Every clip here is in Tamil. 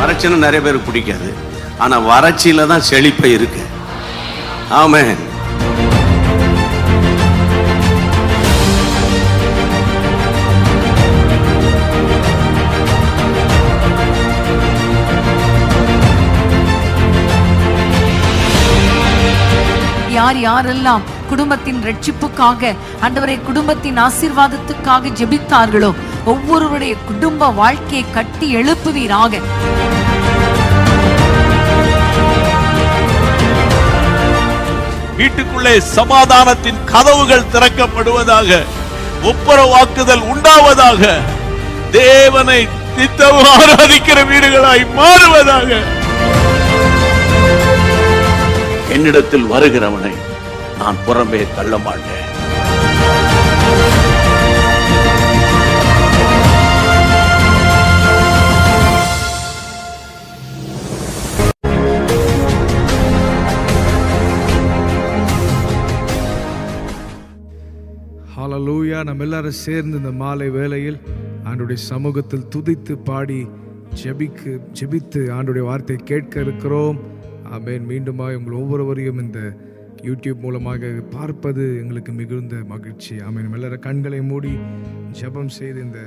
வறட்சின்னா நிறைய பேருக்கு பிடிக்காது, ஆனா வறட்சியில தான் செழிப்பை இருக்கு. ஆமென். யார் யாரெல்லாம் குடும்பத்தின் ரட்சிப்புக்காக, ஆண்டவரே குடும்பத்தின் ஆசீர்வாதத்துக்காக ஜெபித்தார்களோ ஒவ்வொருவருடைய குடும்ப வாழ்க்கையை கட்டி எழுப்புவீராக. வீட்டுக்குள்ளே சமாதானத்தின் கதவுகள் திறக்கப்படுவதாக, ஒப்புரவாக்குதல் உண்டாவதாக, தேவனை நித்தமும் ஆராதிக்கிற வீடுகளாய் மாறுவதாக. என்னிடத்தில் வருகிறவனை நான் புறம்பே தள்ள மாட்டேன். ஹல்லேலூயா. நம்ம எல்லாரும் சேர்ந்து இந்த மாலை வேளையில் ஆண்டவருடைய சமூகத்தில் துதித்து பாடி ஜெபித்து ஆண்டவருடைய வார்த்தையை கேட்க இருக்கிறோம். ஆமென். மீண்டுமாய் உங்கள் ஒவ்வொருவரையும் இந்த யூடியூப் மூலமாக பார்ப்பது எங்களுக்கு மிகுந்த மகிழ்ச்சி. ஆமென். நம்ம எல்லாரும் கண்களை மூடி ஜெபம் செய்து இந்த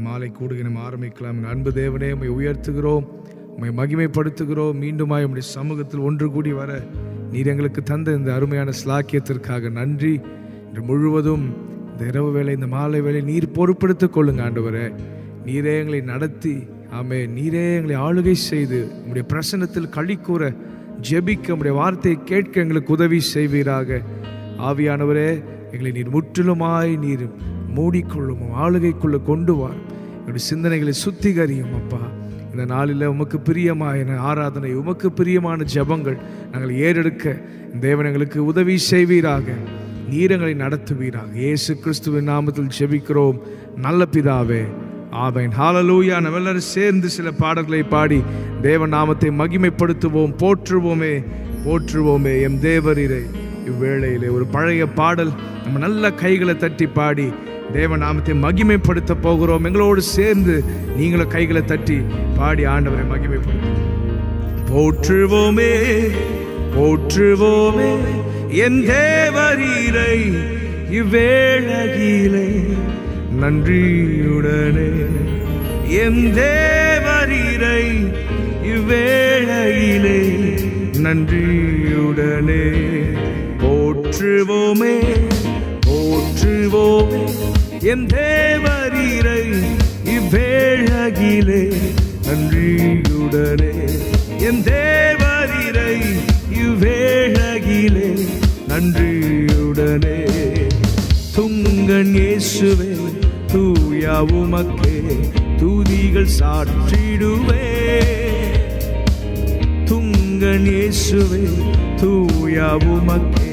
மாலை கூடுகை நம்ம ஆரம்பிக்கலாம். அன்பு தேவனே, உம்மை உயர்த்துகிறோம், உம்மை மகிமைப்படுத்துகிறோம். மீண்டுமாய் உம்முடைய சமூகத்தில் ஒன்று கூடி வர நீர் எங்களுக்கு தந்த இந்த அருமையான ஸ்லாக்கியத்திற்காக நன்றி. இன்று முழுவதும் இந்த இரவு வேளை, இந்த மாலை வேளை நீர் பொறுப்படுத்திக் கொள்ளுங்க ஆண்டவரே. நீரே எங்களை நடத்தி, ஆமென், நீரே எங்களை ஆளுகை செய்து உம்முடைய பிரசன்னத்தில் களி கூற, ஜெபிக்க, உம்முடைய வார்த்தையை கேட்க எங்களுக்கு உதவி செய்வீராக. ஆவியானவரே, எங்களை நீர் முற்றிலுமாய் நீர் மூடிக்கொள்ளும், ஆளுகைக்குள்ள கொண்டு வார். எங்களுடைய சிந்தனைகளை சுத்திகரியும் அப்பா. இந்த நாளில் உமக்கு பிரியமான ஆராதனை, உமக்கு பிரியமான ஜெபங்கள் நாங்கள் ஏறெடுக்க தேவன் எங்களுக்கு உதவி செய்வீராக. நீர் எங்களை நடத்துவீராக. இயேசு கிறிஸ்துவின் நாமத்தில் ஜெபிக்கிறோம் நல்ல பிதாவே, ஆமென். ஹல்லேலூயா. நம்ம எல்லாரும் சேர்ந்து சில பாடல்களை பாடி தேவ நாமத்தை மகிமைப்படுத்துவோம். போற்றுவோமே போற்றுவோமே எம் தேவரீரை. இவ்வேளையிலே ஒரு பழைய பாடல் நம்ம நல்ல கைகளை தட்டி பாடி தேவ நாமத்தை மகிமைப்படுத்த போகிறோம். எங்களோடு சேர்ந்து நீங்களும் கைகளை தட்டி பாடி ஆண்டவரை மகிமைப்படுத்துவோம். போற்றுவோமே போற்றுவோமே என் தேவரீரை இவ்வேளையிலே நன்றியுடனே. என் தேவரீரை இவ்வேளையிலே நன்றியுடனே. போற்றுவோமே போற்றுவோமே என் தேவரீரை இவ்வேளையிலே நன்றியுடனே. என் தேவரீரை இவ்வேளையிலே நன்றியுடனே. துங்கன் இயேசுவே தூயா உமக்கே துதிகள் சாற்றிடுவே. துங்கன் இயேசுவே தூயா உமக்கே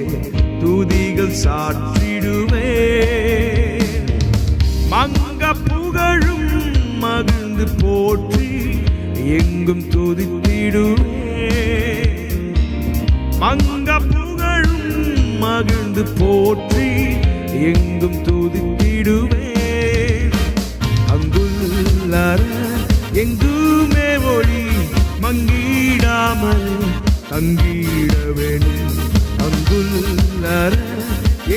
துதிகள் சாற்றிடுவே. மங்க புகழும் மகிழ்ந்து போற்றி எங்கும் துதித்திடுவே. மங்க புகழும் மகிழ்ந்து போற்றி எங்கும் துதித்திடுவே. அங்குள்ளார எங்குமே ஒளி மங்கிடாமல் தங்கிட வேண்டும். அங்குள்ளார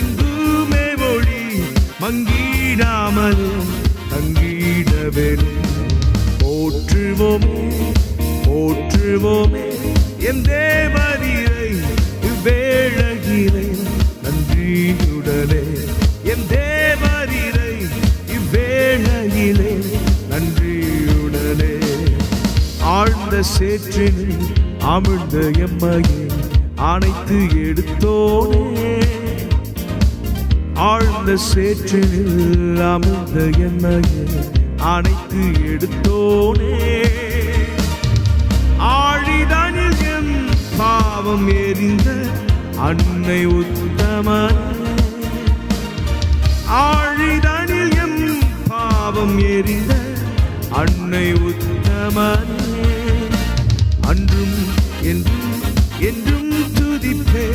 எங்குமே ஒளி மங்கிடாமல் தங்கிட வேண்டும். போற்றுவோமே போற்றுவோமே என் தேவரீரை இவ்வேளையிலே நன்றியுடனே. என் தேவரீரை இவ்வேளையிலே நன்றியுடனே. ஆழ்ந்த சேற்றில் அமிழ்ந்த எம்மையை அணைத்து எடுத்தோனே. ஆழ்ந்த சேற்றில் அமிழ்ந்த எம்மையை அணைத்து எடுத்தோனே. ஆழிதனில் எம் பாவம் எரிந்த அன்னை உத்தமன். ஆழிதனில் எம் பாவம் எரிந்த அன்னை உத்தமன். அன்றும் என்றும் என்றும் துதிப்பே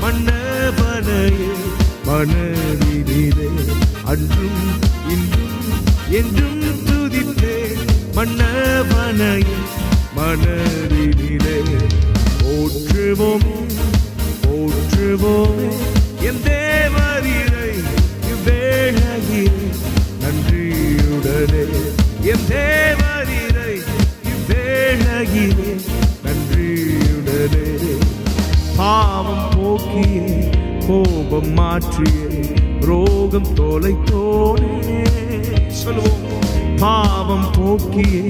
மன்னவனையே மனதிலே. அன்றும் இன்றும் என்றும் துதிப்பே மன்னவனையே மனதினிலே. போற்றுவோமே போற்றுவோமே என் தேவரீரை இவ்வேளையிலே நன்றியுடனே. என் தேவரீரை இவ்வேளையிலே நன்றியுடனே. பாவம் போக்கியே கோபம் மாற்றியே ரோகம் தொலைத்தோனே. சொல்லுவோம். பாவம் போக்கியே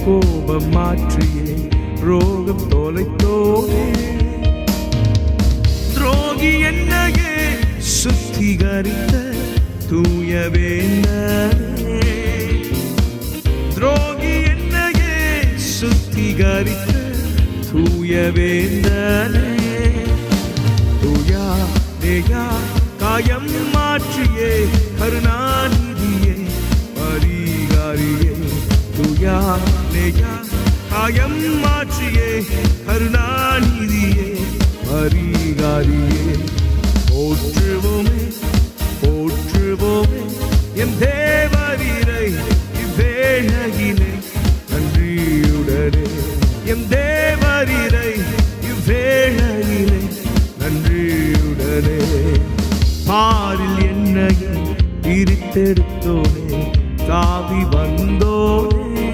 கோபம் மாற்றியே ரோகம் தொலைத்தோனே. துரோகி என்னையே சுத்திகரித்த தூய வேந்தனே. துரோகி என்னையே சுத்திகரித்த தூய வேந்தனே. தூயா தேயா காயம் மாற்றியே கருணாநிதியே பரிகாரியே. தூயா தேயா காயம் மாற்றியே கருணாநிதியே பரிகாரியே. போற்றுவோமே போற்றுவோமே என் தேவரீரை இவ்வேளையிலே நன்றியுடனே. என் தேவரீரை இவ்வேளையிலே நன்றியுடனே. பாரில் என்னையை பிரித்தெடுத்தோனே தாவி வந்தோனே.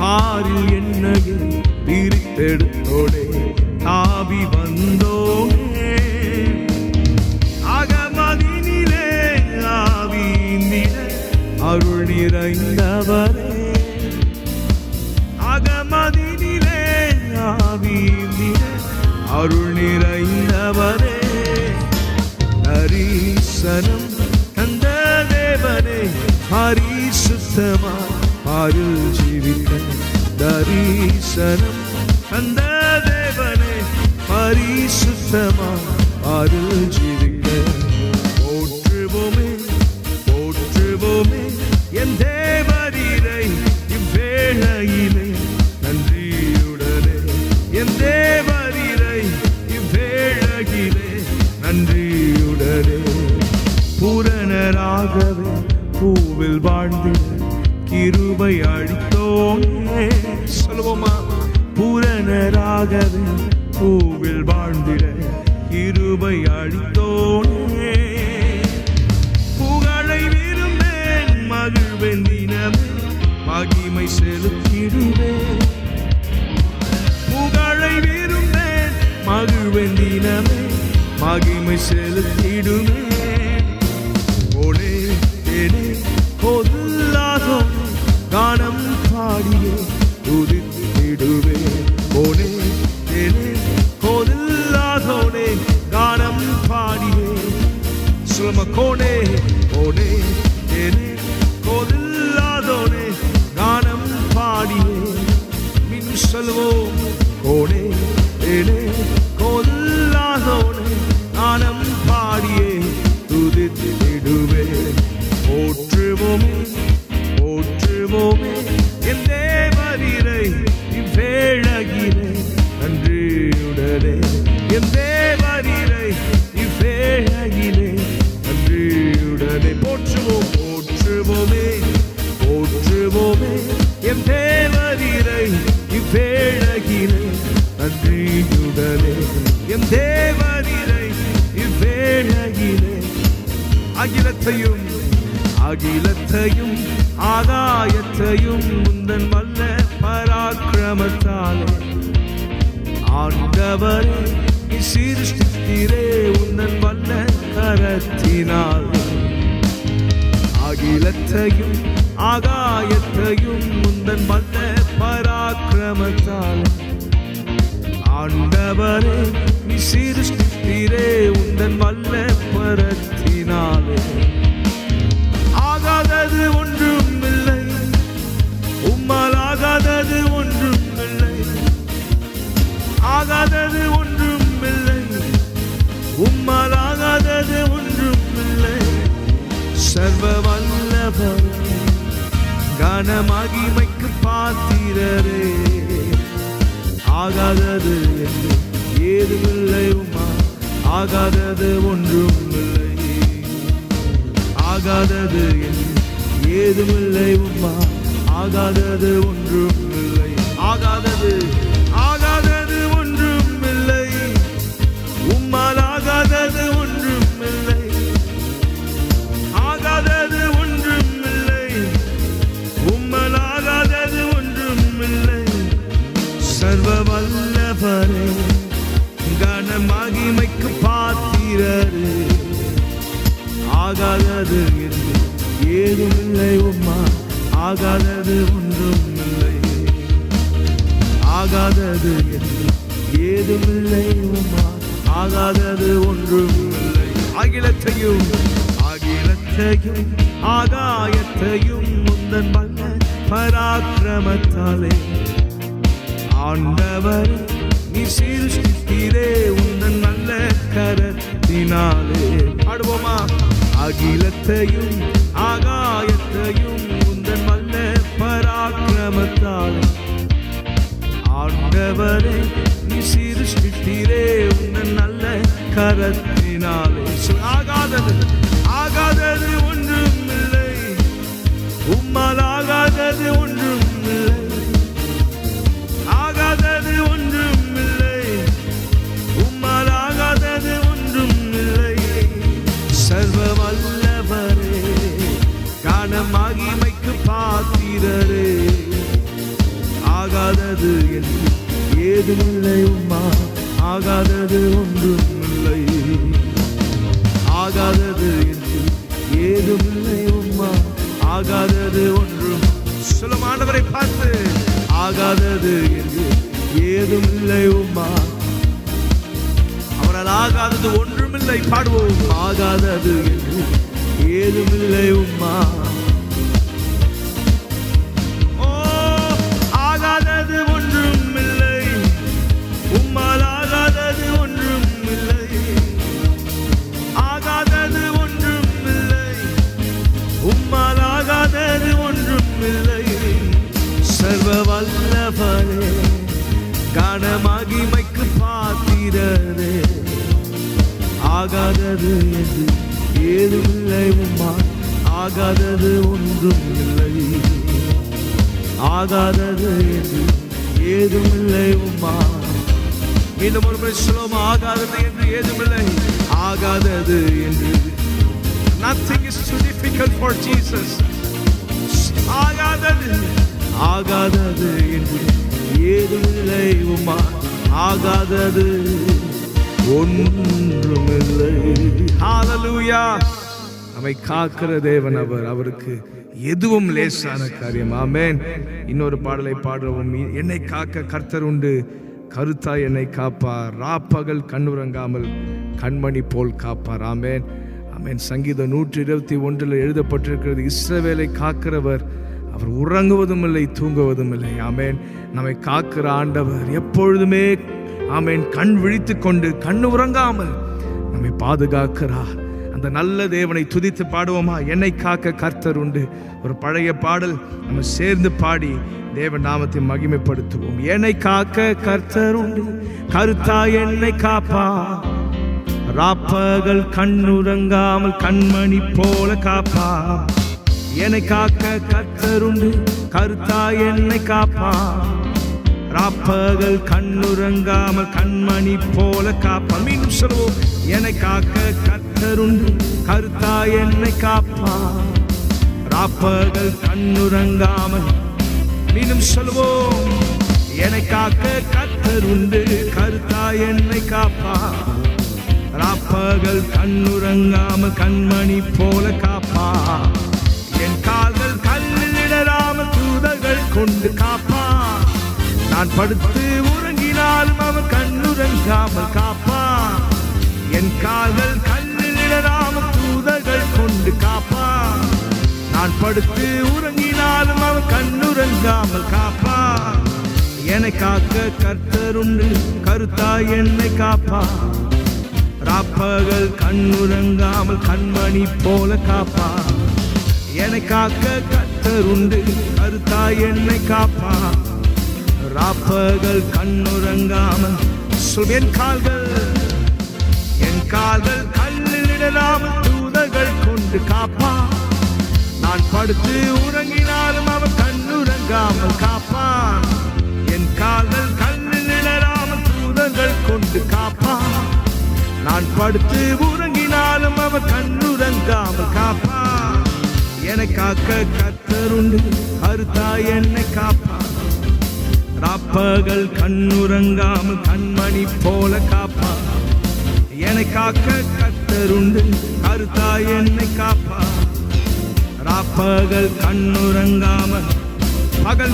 பாரில் என்னையை பிரித்தெடுத்தோனே தாவி வந்தோனே. அகமதினிலே ஆவியினிட அருள் நிறைந்தவரே. அகமதினிலே ஆவியினிட அருள் நிறைந்தவரே. தரிசனம் தந்த தேவனே பரிசுத்தமா அருள் ஜீவிக்க. தரிசனம் தந்த தேவனே பரிசுத்தமா அருள் ஜீவிக்க. போற்றுவோமே போற்றுவோமே என் தேவரீரை இவ்வேளையிலே நன்றியுடனே. என் தேவரீரை இவ்வேளையிலே நன்றியுடனே. பூரணராகவே பூவில் வாழ்ந்திட கிருபை அளித்தோனே. சொல்லுவோமா. பூரணராகவே பூவில் வாழ்ந்திட கிருபை அளித்தோனே. புகழை விரும்பேன் மகிழ்வேன் தினமே மகிமை செலுத்திடுவேன். புகழை விரும்பேன் மகிழ்வேன் தினமே மகிமை செலுத்திடுவேன். ஓடே தேனே கொல்லாதோ கானம் பாடியே துதித்திடுவேன். ஓடே தேனே கொல்லாதோனே கானம் பாடியே. சுலம கோனே ஓடே தேனே கொல்லாதோனே கானம் பாடியே. மின் சொல்வோம். ஓடே தேனே கொல்லாதோனே கானம் பாடியே துதித்திடுவேன். போற்றுவோமே போற்றுவோமே என் தேவரீரை இவ்வேளையிலே நன்றியுடனே. என் தேவரீரை இவ்வேளையிலே நன்றியுடனே. போற்றுவோம் போற்றுவோமே போற்றுவோமே என் தேவரீரை இவ்வேளையிலே நன்றியுடனே. என் தேவரீரை இவ்வேளையிலே. அகிலத்தையும் அகிலத்தையும் ஆகாயத்தையும் முந்தன் வல்ல பராக்கிரமத்தாலே ஆண்டவரே நீ சீர்திருத்திரே உந்தன் வல்ல கரத்தினாலே. அகிலத்தையும் ஆகாயத்தையும் முந்தன் வல்ல பராக்கிரமத்தாலே ஆண்டவரே நீ சீர்திருத்திரே உந்தன் வல்ல பரத்தினாலே. ஆகாதது ஒன்றும் இல்லை உம்மால் ஆகாதது ஒன்றும் இல்லை. ஆகாதது ஒன்றும் இல்லை உம்மால் ஆகாதது ஒன்றும் இல்லை. சர்வ வல்லவர் கனமகிமைக்கு பாத்திரரே. ஆகாதது ஏதுமில்லை உம்மா ஆகாதது ஒன்றும் இல்லை. ஆகாதது ஏதுமில்லை உம்மா ஆகாதது ஒன்றும் இல்லை. ஆகாதது ஆகாதது ஒன்றும் இல்லை. உம்மால் ஆகாதது ஒன்றும் இல்லை. ஆகாதது ஒன்றும் இல்லை. உம்மால் ஆகாதது ஒன்றும் இல்லை. சர்வ வல்லவரே, கன மகிமைக்கு பாத்திரரே, ஆகாதது என்று ஏதுமில்லை. உம்மா ஆகாதது ஒன்றும் இல்லை. ஆகாதது என்று ஏதுமில்லை. உம்மா ஆகாதது ஒன்றும் இல்லை. அகிலத்தையும் அகிலத்தையும் ஆகாயத்தையும் முந்தன் வல்ல பராக்கிரமத்தாலே ஆண்டவர் நீ சிருஷ்டித்தீரே, உந்தன் நல்ல கரத்தினாலே. பாடுவோமா? அகிலத்தையும் ஆகாயத்தையும் உந்தன் வல்ல பராக்கிரமத்தாலே ஆண்டவரே நீ சிருஷ்டித்தீரே, உந்தன் நல்ல கரத்தினாலே. ஆகாதது ஆகாதது ஒன்றும் இல்லை. உம்மால் ஆகாதது ஒன்றும் இல்லை. ஆகாதது ஒன்றும் இல்லை. உம்மால் ஆகாதது ஒன்றும் இல்லை. சர்வ வல்லவரே, காண மகிமைக்கு பாத்திரரே, ஆகாதது என்று ஏதுமில்லை. உம்மா ஆகாதது ஒன்றும் இல்லை. ஆகாதது என்று ஏதுமில்லை. உம்மா ஆகாதது ஒன்றும். சொல்லும் ஆண்டவரை பார்த்து, ஆகாதது என்று ஏதுமில்லை. உம்மா அவரால் ஆகாதது ஒன்றுமில்லை. பாடுவோம். ஆகாதது என்று ஏதுமில்லை. உம்மா ஆகாதது ஒன்றும் இல்லை. உம்மால் ஆகாதது ஒன்றும் இல்லை. ஆகாதது ஒன்றும் இல்லை. உம்மால் ஆகாதது ஒன்றும் இல்லை. சர்வ வல்லவரே, கன மகிமைக்கு பாத்திரரே, ஆகாதது என்று ஏதுமில்லை. உம்மா ஆகாதது ஒன்றும் இல்லை. ஆகாதது என்று ஏதுமில்லை. உம்மா இன்னும் ஒரு முறை சொல்லுவோம். ஆகாதது என்று ஏதுமில்லை. ஆகாதது என்று. Nothing is too difficult for Jesus. ஆகாதது ஆகாதது என்று ஏதுமில்லை. உம்மா ஆகாதது ஒன்றுமில்லை. ஹல்லேலூயா. நம்மை காக்கிற தேவன் அவர். அவருக்கு எதுவும் லேசான காரியம். ஆமென். இன்னொரு பாடலை பாடுவோம். என்னை காக்க கர்த்தர் உண்டு, கருத்தாய் என்னை காப்பார், ராப்பகல் கண்ணுறங்காமல் கண்மணி போல் காப்பார். ஆமென் ஆமென். சங்கீதம் 121 எழுதப்பட்டிருக்கிறது, இஸ்ரவேலை காக்கிறவர் அவர் உறங்குவதும் இல்லை தூங்குவதும் இல்லை. ஆமென். நம்மை காக்கிற ஆண்டவர் எப்பொழுதுமே ஆமென் கண் விழித்து கொண்டு கண்ணு உறங்காமல் நம்மை பாதுகாக்கிறார். அந்த நல்ல தேவனை துதித்து பாடுவோமா? என்னை காக்க கர்த்தர் உண்டு. ஒரு பழைய பாடல் நம்ம சேர்ந்து பாடி தேவன் நாமத்தை மகிமைப்படுத்துவோம். என்னை காக்க கர்த்தர் உண்டு, கருத்தாய் என்னை காப்பா, ராப்பகல் கண்ணுறங்காமல் கண்மணி போல காப்பா. என்னை காக்க கர்த்தர் உண்டு, கருத்தாய் என்னை காப்பா, ராப்பகல் கண்ணுறங்காமல் கண்மணி போல காப்பா. மீண்டும் சொல்வோம். என்னை காக்க கர்த்தர் உண்டு, கருத்தாய் என்னை காப்பா, ராப்பகல் கண்ணுறங்காமல். மீண்டும் சொல்வோம். என்னை காக்க கர்த்தர் உண்டு, கருத்தாய் என்னை காப்பா, ராப்பகல் கண்ணுறங்காமல் கண்மணி போல காப்பா. என் கால்கள் கல்லில் இடராமல் தூதர்கள் கொண்டு காப்பா. நான் படுத்து உறங்கினாலும் அவன் கண்ணுறங்காமல் காப்பா. என் கால்கள் கல்லில் இடராமல் தூதர்கள் கொண்டு காப்பா. நான் படுத்து உறங்கினாலும் அவன் கண்ணுறங்காமல் காப்பா. என்னை காக்க கர்த்தர் உண்டு, கருத்தாய் என்னை காப்பா, ராப்பகல் கண்ணுறங்காமல் கண்மணி போல காப்பா. என்னை காக்க கர்த்தர் உண்டு, கருத்தாய் என்னை காப்பா, ராப்பகல் கண்ணுறங்காமல். என் கால்கள் கல்லில் இடராமல் தூதர்கள் கொண்டு காப்பா. நான் படுத்து உறங்கினாலும் அவர் கண்ணுறங்காமல் காப்பான். என் கால்கள் கண்ணில் இடராமல் தூதர்கள் கொண்டு காப்பான். நான் படுத்து உறங்கினாலும் அவர் கண்ணுறங்காமல் காப்பான். என்னை காக்க கர்த்தருண்டு, கருத்தாய் என்னை காப்பான். ராப்பகல் கண்ணுறங்காமல் கண்மணி போல காப்பான். என்னை காக்க கர்த்தருண்டு, கருத்தாய் என்னை காப்பான். ராப்பகல் கண்ணுறங்காமல் பகல்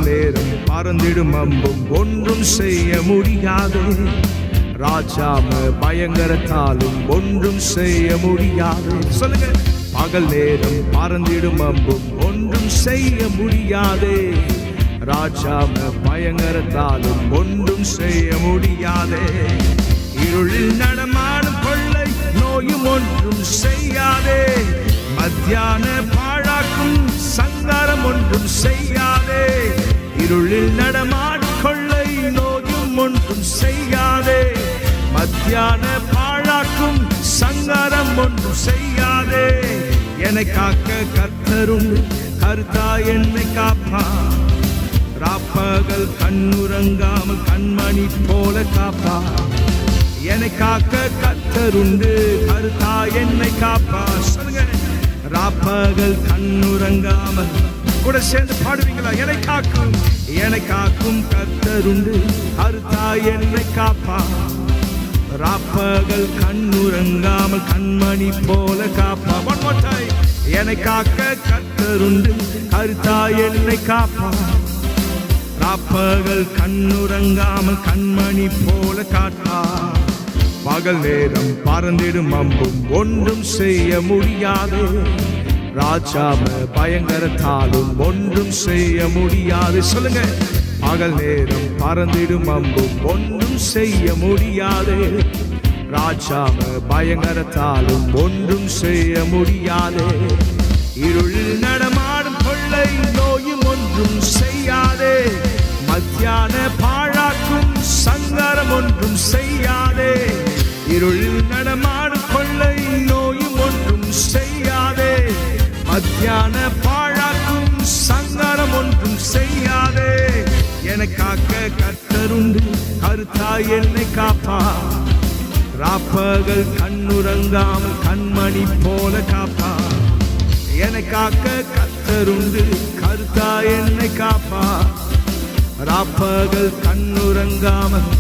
நேரம் பறந்திடும் அம்பும் ஒன்றும் செய்ய முடியாது. ராஜாம பயங்கரத்தாலும் ஒன்றும் செய்ய முடியாது. சொல்லுங்க, பகல் நேரம் பறந்திடும் அம்பும் ஒன்றும் செய்ய முடியாது. ராஜாம பயங்கரத்தாலும் ஒன்றும் செய்ய முடியாது. இருளில் நடமாடும் கொள்ளை நோயும் ஒன்றும் செய்யாதே. மத்தியான பாழாக்கும் சங்காரம் ஒன்றும் செய்யாதே. இருளில் நடமாடும் கொள்ளை நோயும் ஒன்றும் செய்யாதே. மத்தியான பாழாக்கும் சங்காரம் ஒன்றும் செய்யாதே. என்னை காக்க கர்த்தரும், கருத்தாய் என்னை காப்பான். ராப்பகல் கண்ணுறங்காமல் கண்மணி போல காப்பான். என்னை காக்க கர்த்தருண்டு, கருத்தாய் என்னை காப்பான். சொல்லுங்க, ராப்பகல் கண்ணுறங்காமல். கூட சேர்ந்து பாடுவீங்களா? என்னை காக்கும் கர்த்தருண்டு, கருத்தாய் என்னை காப்பான். ராப்பகல் கண்ணுறங்காமல் கண்மணி போல காப்பான். One more time. என்னை காக்க கர்த்தருண்டு, கருத்தாய் என்னை காப்பான். ராப்பகல் கண்ணுறங்காமல் கண்மணி போல காப்பான். பகல் நேரம் பறந்திடும் அம்பும் ஒன்றும் செய்ய முடியாது. ராஜாம பயங்கரத்தாலும் ஒன்றும் செய்ய முடியாது. சொல்லுங்க, பகல் நேரம் பறந்திடும் அம்பும் ஒன்றும் செய்ய முடியாது. ராஜாம பயங்கரத்தாலும் ஒன்றும் செய்ய முடியாது. இருளில் நடமாடும் கொள்ளை நோயும் ஒன்றும் செய்யாதே. மத்தியான பாழாக்கும் சங்காரம் ஒன்றும் செய்யாதே. இருளில் நடமாடும் கொள்ளை நோயும் ஒன்றும் செய்யாதே. மத்தியான பாழாக்கும் சங்காரம் ஒன்றும் செய்யாதே. என்னை காக்க கர்த்தருண்டு, கருத்தாய் என்னை காப்பான். ராப்பகல் கண்ணுறங்காமல் கண்மணி போல காப்பான். என்னை காக்க கர்த்தருண்டு, கருத்தாய் என்னை காப்பான். ராப்பகல் கண்ணுறங்காமல்.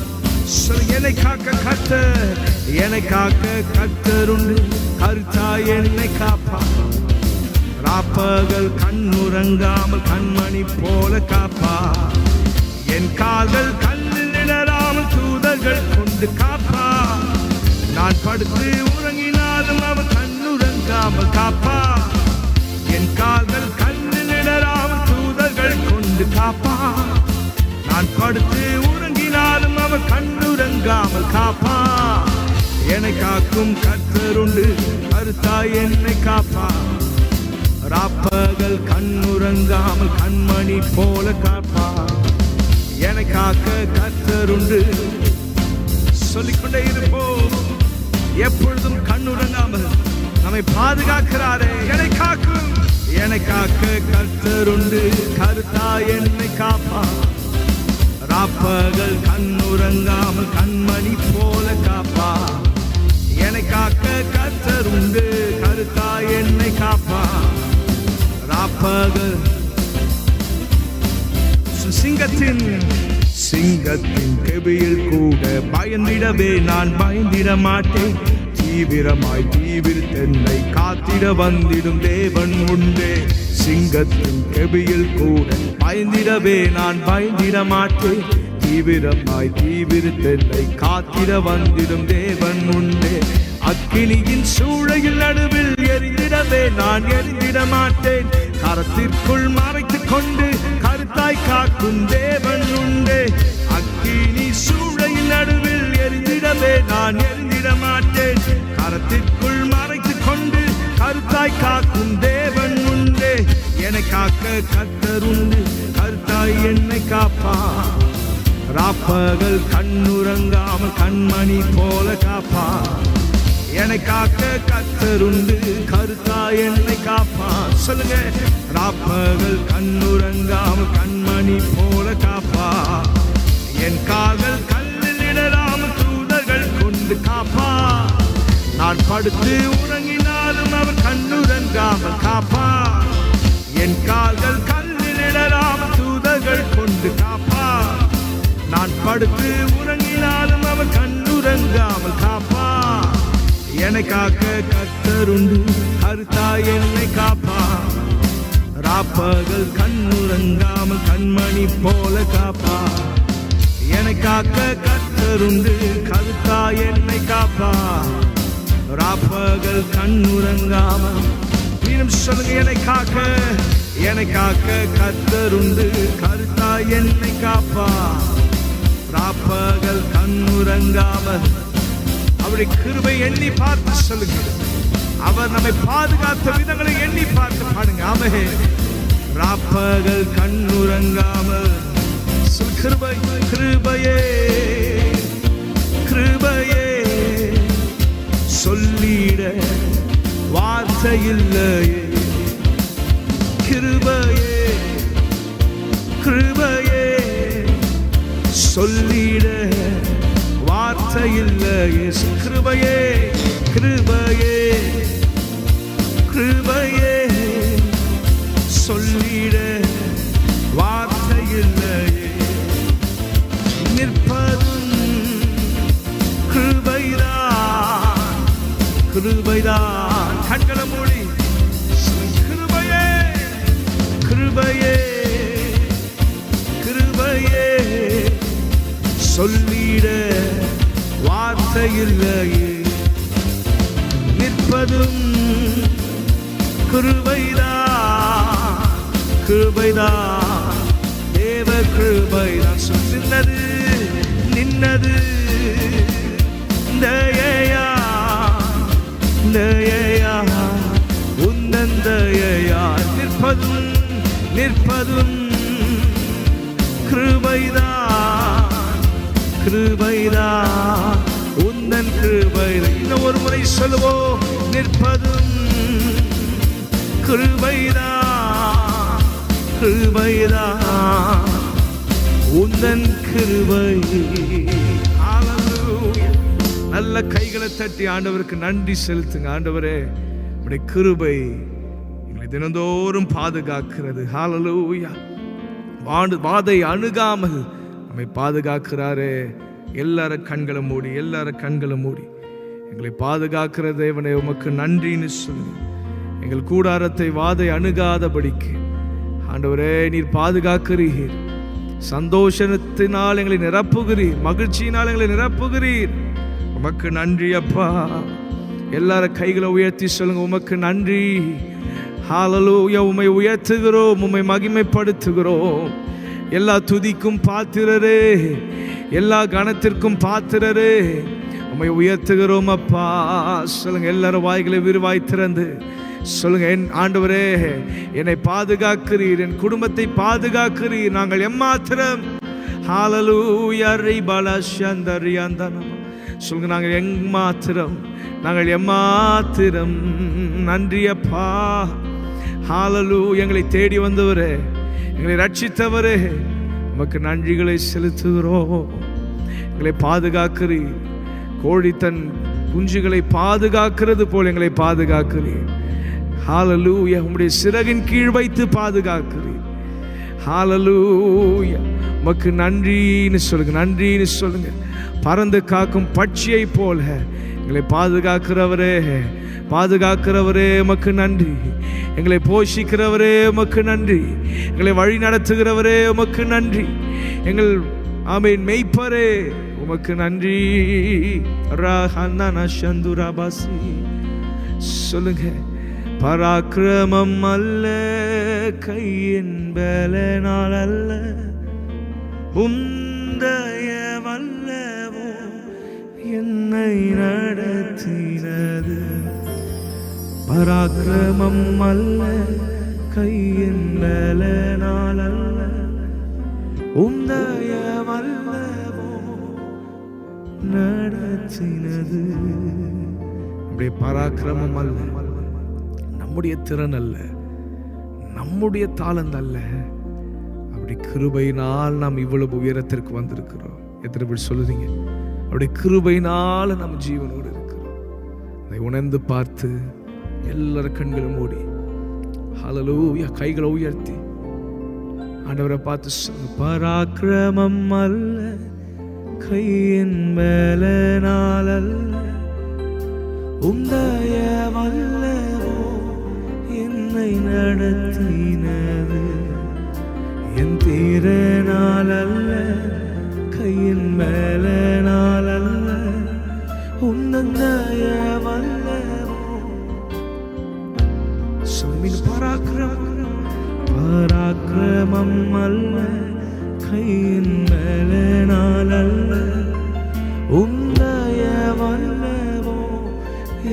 என்னை காக்க கர்த்தர், என்னை காக்க கர்த்தருண்டு, கருத்தாய் என்னை காப்பான். ராப்பகல் கண்ணுறங்காமல் கண்மணி போல காப்பான். என் கால்கள் கண்ணில் இடராமல் தூதர்கள் கொண்டு காப்பான். நான் படுத்து உறங்கினாலும் அவர் கண்ணுறங்காமல் காப்பான். என் கால்கள் கண்ணில் இடராமல் தூதர்கள் கொண்டு காப்பான். நான் படுத்து உறங்கினாலும் அவர் கண்ணுறங்காமல் காப்பான். என்னை காக்கும் கர்த்தருண்டு, கருத்தாய் என்னை காப்பான். ராப்பகல் கண்ணுறங்காமல் கண்மணி போல காப்பான். என்னை காக்க கர்த்தருண்டு. சொல்லிக்கொண்டே இருப்போம், எப்பொழுதும் கண்ணுறங்காமல் நம்மை பாதுகாக்கிறாரே. என்னை காக்க கர்த்தருண்டு, கருத்தாய் என்னை காப்பான். ராப்பகல் கண்ணுறங்காமல் கண்மணி போல காப்பான். என்னை காக்க கர்த்தருண்டு, கருத்தாய் என்னை காப்பான். ராப்பகல் சிங்கத்தின் கெபியில் கூட பயந்திடவே நான் பயந்திட மாட்டேன். தீவிரமாய் தீவிரத்தென்னை காத்திட வந்திடும் தேவன் உண்டே. சிங்கத்தின் கெபியில் கூட பயந்திடவே நான் பயந்திட மாட்டேன். தீவிரமாய் தீவிரத்தென்னை காத்திட வந்திடும் தேவன் உண்டே. அக்கினியின் சூளையில் நடுவில் எரிந்திடவே நான் எரிந்திட மாட்டேன். கரத்திற்குள் மறைத்துக் கொண்டு கருத்தாய் காக்கும் தேவன் உண்டே. அக்கினி சூளையில் நடுவில் எரிந்திடவே நான் எரிந்திட மாட்டேன். கரத்திற்குள் மறைத்துக் கொண்டு கருத்தாய் காக்கும் தேவன் உண்டே. என்னை காக்க கர்த்தர் உண்டு, கருத்தாய் என்னை காப்பான். ராப்பகல் கண்ணுறங்காமல் கண்மணி போல காப்பான். என்னை காக்க கர்த்தருண்டு, கருத்தா என்னை காப்பார். சொல்லுங்க, ராப்பகல் கண்ணுறங்காமல் கண்மணி போல காப்பார். என் கால்கள் கல்லில் இடராமல் தூதர்கள் கொண்டு காப்பார். நான் படுத்து உறங்கினாலும் அவர் கண்ணுறங்காமல் காப்பார். என் கால்கள் கல்லில் இடராமல் தூதர்கள் கொண்டு காப்பார். நான் படுத்து உறங்கினாலும் அவர் கண்ணுறங்காமல் காப்பார். என்னை காக்க கர்த்தருண்டு, கருத்தா என்னை காப்பார். ராப்பகல் கண்ணுறங்காமல் கண்மணி போல காப்பார். என்னை காக்க கர்த்தருண்டு, கருத்தா என்னை காப்பார். ராப்பகல் கண்ணுறங்காமல். மீண்டும் சொல்லுங்க, என்னை காக்க கர்த்தருண்டு, கருத்தா என்னை காப்பார். ராப்பகல் கண்ணுறங்காமல். அவருடைய கிருபை எண்ணி பார்த்து சொல்லுங்க. அவர் நம்மை பாதுகாத்த விதங்களை எண்ணி பார்த்து பாடுங்க. ஆமே. ராப்பகல் கண்ணுறங்காமல். கிருபை, கிருபையே, கிருபையே சொல்லிட வார்த்தை இல்லையே. கிருபையே, கிருபையே சொல்லிட வார்த்தை இல்லையே. கிருபையே, கிருபையே, கிருபையே சொல்லிட வார்த்தை இல்லையே. நிற்பதும் கிருபைதான், கிருபைதான். கண்களை மூடி கிருபையே, கிருபையே, கிருபையே சொல்லிட வார்த்தை இல்லையே. நிற்பதும் கிருபைதான், கிருபைதான், தேவ கிருபைதான். நின்னது, நின்னது தயையா, தயையா, உந்தன் தயையா. நிற்பதும், நிற்பதும் கிருபைதான், கிருபைதான், உந்தன் கிருபைதான். இன்னும் ஒரு முறை சொல்லுவோம். நிற்பதும் கிருபைதான், கிருபைதான், உந்தன் கிருபை. ஹல்லேலூயா. நல்ல கைகளை தட்டி ஆண்டவருக்கு நன்றி செலுத்துங்க. ஆண்டவரே, உம்முடைய கிருபை எங்களை தினந்தோறும் பாதுகாக்கிறது. ஹல்லேலூயா. வாதை அணுகாமல் நம்மை பாதுகாக்கிறாரே. எல்லாரும் கண்களை மூடி, எல்லாரும் கண்களை மூடி. எங்களை பாதுகாக்கிற தேவனே, உமக்கு நன்றின்னு சொல்லி எங்கள் கூடாரத்தை வாதை அணுகாதபடிக்கு ஆண்டவரே நீர் பாதுகாக்கிறீர். சந்தோஷத்தினால் எங்களை நிரப்புகிறீர், மகிழ்ச்சியினால் எங்களை நிரப்புகிறீர். உமக்கு நன்றி அப்பா. எல்லாரும் கைகளை உயர்த்தி சொல்லுங்க, உமக்கு நன்றி. ஹல்லேலூயா. உம்மை உயர்த்துகிறோம், உம்மை மகிமைப்படுத்துகிறோம். எல்லா துதிக்கும் பாத்திரரே, எல்லா கணத்திற்கும் பாத்திரரே, உம்மை உயர்த்துகிறோம் அப்பா. சொல்லுங்க, எல்லாரும் வாய்களை விரிவாய் திறந்து சொல்லுங்க, என் ஆண்டவரே என்னை பாதுகாக்கிறீர், என் குடும்பத்தை பாதுகாக்கிறீர். நாங்கள் எம்மாத்திரம். ஹல்லேலூயா. சொல்லுங்க, நாங்கள் எம்மாத்திரம், நாங்கள் எம்மாத்திரம். நன்றி அப்பா. ஹல்லேலூயா. எங்களை தேடி வந்தவரே, எங்களை ரட்சித்தவரே, உமக்கு நன்றிகளை செலுத்துகிறோம். எங்களை பாதுகாக்கிறீர். கோழி தன் குஞ்சுகளை பாதுகாக்கிறது போல் எங்களை பாதுகாக்கிறீர். ஹல்லேலூயா. உம்முடைய சிறகின் கீழ் வைத்து பாதுகாக்கிறீர். ஹல்லேலூயா. உமக்கு நன்றின்னு சொல்லுங்க, நன்றின்னு சொல்லுங்க. பறந்து காக்கும் பட்சியை போல எங்களை பாதுகாக்கிறவரே, பாதுகாக்கிறவரே உமக்கு நன்றி. எங்களை போஷிக்கிறவரே உமக்கு நன்றி. எங்களை வழி நடத்துகிறவரே உமக்கு நன்றி. எங்கள் ஆமென் மெய்ப்பரே உமக்கு நன்றி. சொல்லுங்க, பராக்கிரமம் அல்ல, கையின் பலனால் அல்ல, உந்தய வல்லவோ என்னை நடத்தினது. பராக்கிரமம் அல்ல, கையின் பலனால் அல்ல, உந்தய வல்லவோ நடத்தினது. நம்முடைய பராக்கிரமம் அல்ல, நம்முடைய திறன் அல்ல, நம்முடைய தாளந்து அல்ல. அப்படி கிருபையினால் நாம் இவ்வளவு உயரத்திற்கு வந்திருக்கிறோம். எத்தனை பேர் சொல்லுறீங்க? அவருடைய கிருபையினால நம்ம ஜீவனோடு இருக்கிறோம். அதை உணர்ந்து பார்த்து எல்லாரும் கண்களும் மூடி ஹல்லேலூயா கைகளை உயர்த்தி ஆண்டவரை பார்த்து சொல்லு. பராக்கிரமம் அல்ல, கையின் மேலனால் அல்ல, உந்தயவல்லவோ என்னை நடத்தினது. என் திறனால் அல்ல, கையின் மேலனால் அல்ல, உந்தயவல்லவோ. சொல்லின் பராக்கிரமம் அல்ல, கையின் மேலனால் அல்ல, உந்தயவல்லவோ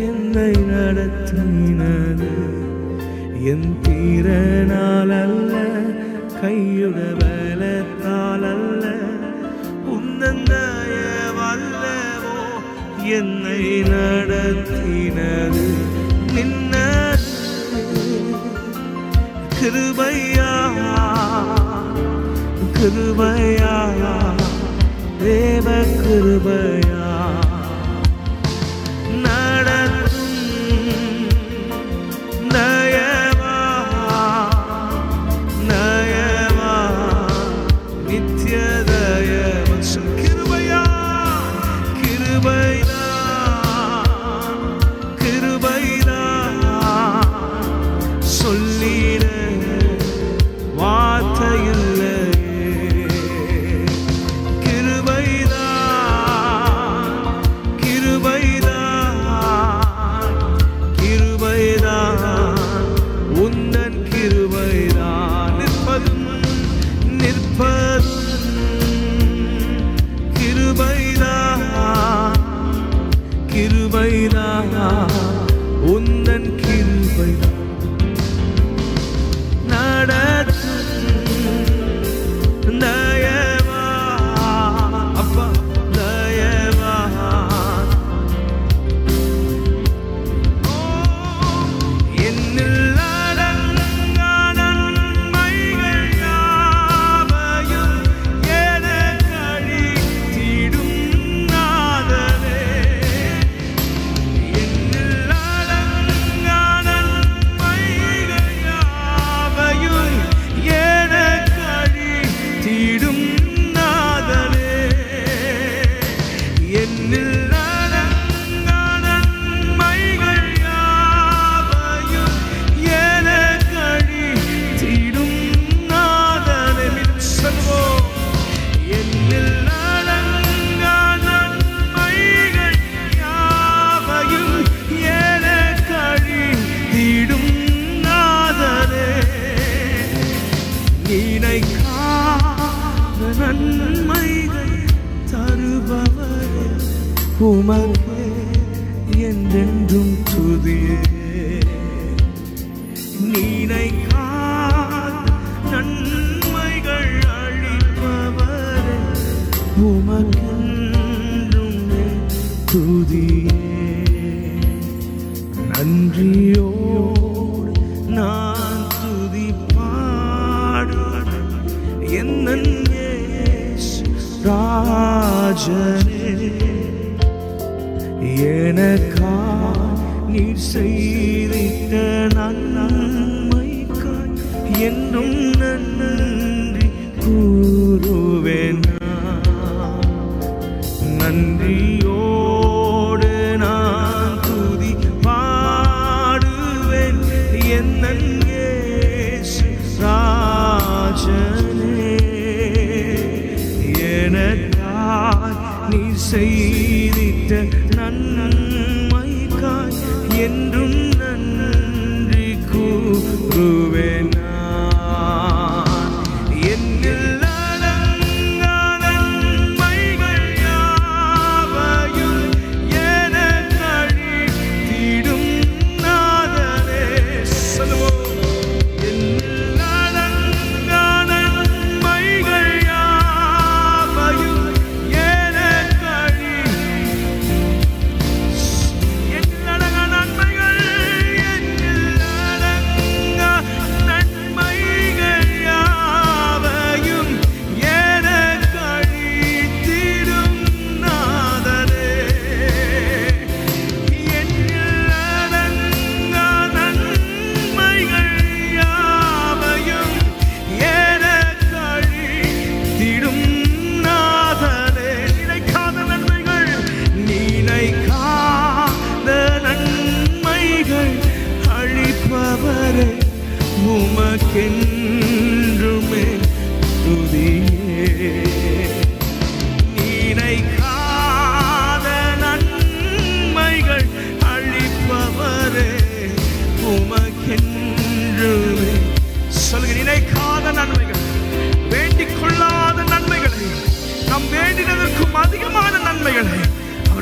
என்னை நடத்தினது. என் திறனால் அல்ல, கையுட பலத்தால் அல்ல, உந்தயவல்லவோ என்னை நடத்தினது. நின்ன கிருபையா கிருபையா தேவ கிருபையா நடத்தும் நயவா நயவா நித்திய தயவ கிருபையா கிருபையா கிருபையா சொல்லிட வார்த்தையில்லை. உந்தன் கிருபை நடத்தும் தயவா அப்பா தயவா. என்னில் அடங்கா நன்மைகள் யாவையும் எனக்கு அளித்திடும் நாதனே. நன்மைகள் தருபவரே உமக்கே என்றென்றும் துதியே. நினைக்காத நன்மைகள் அளிப்பவரே உமக்கென்றும் துதியே. நன்றியோடு நான் துதி பாடுவேன் என்னன் ராஜனே. எனக்கா நீர் செய்திட்ட நன்மைக்காய் என்றும் நன்றி கூறுவேன். நன்றியோடு நான் துதி பாடுவேன் என்னன் ராஜனே. எனக்காய் நீ செய்திட்ட நன்மைக்காய் என்றும் நன்றி கூறுவேன். என்னில்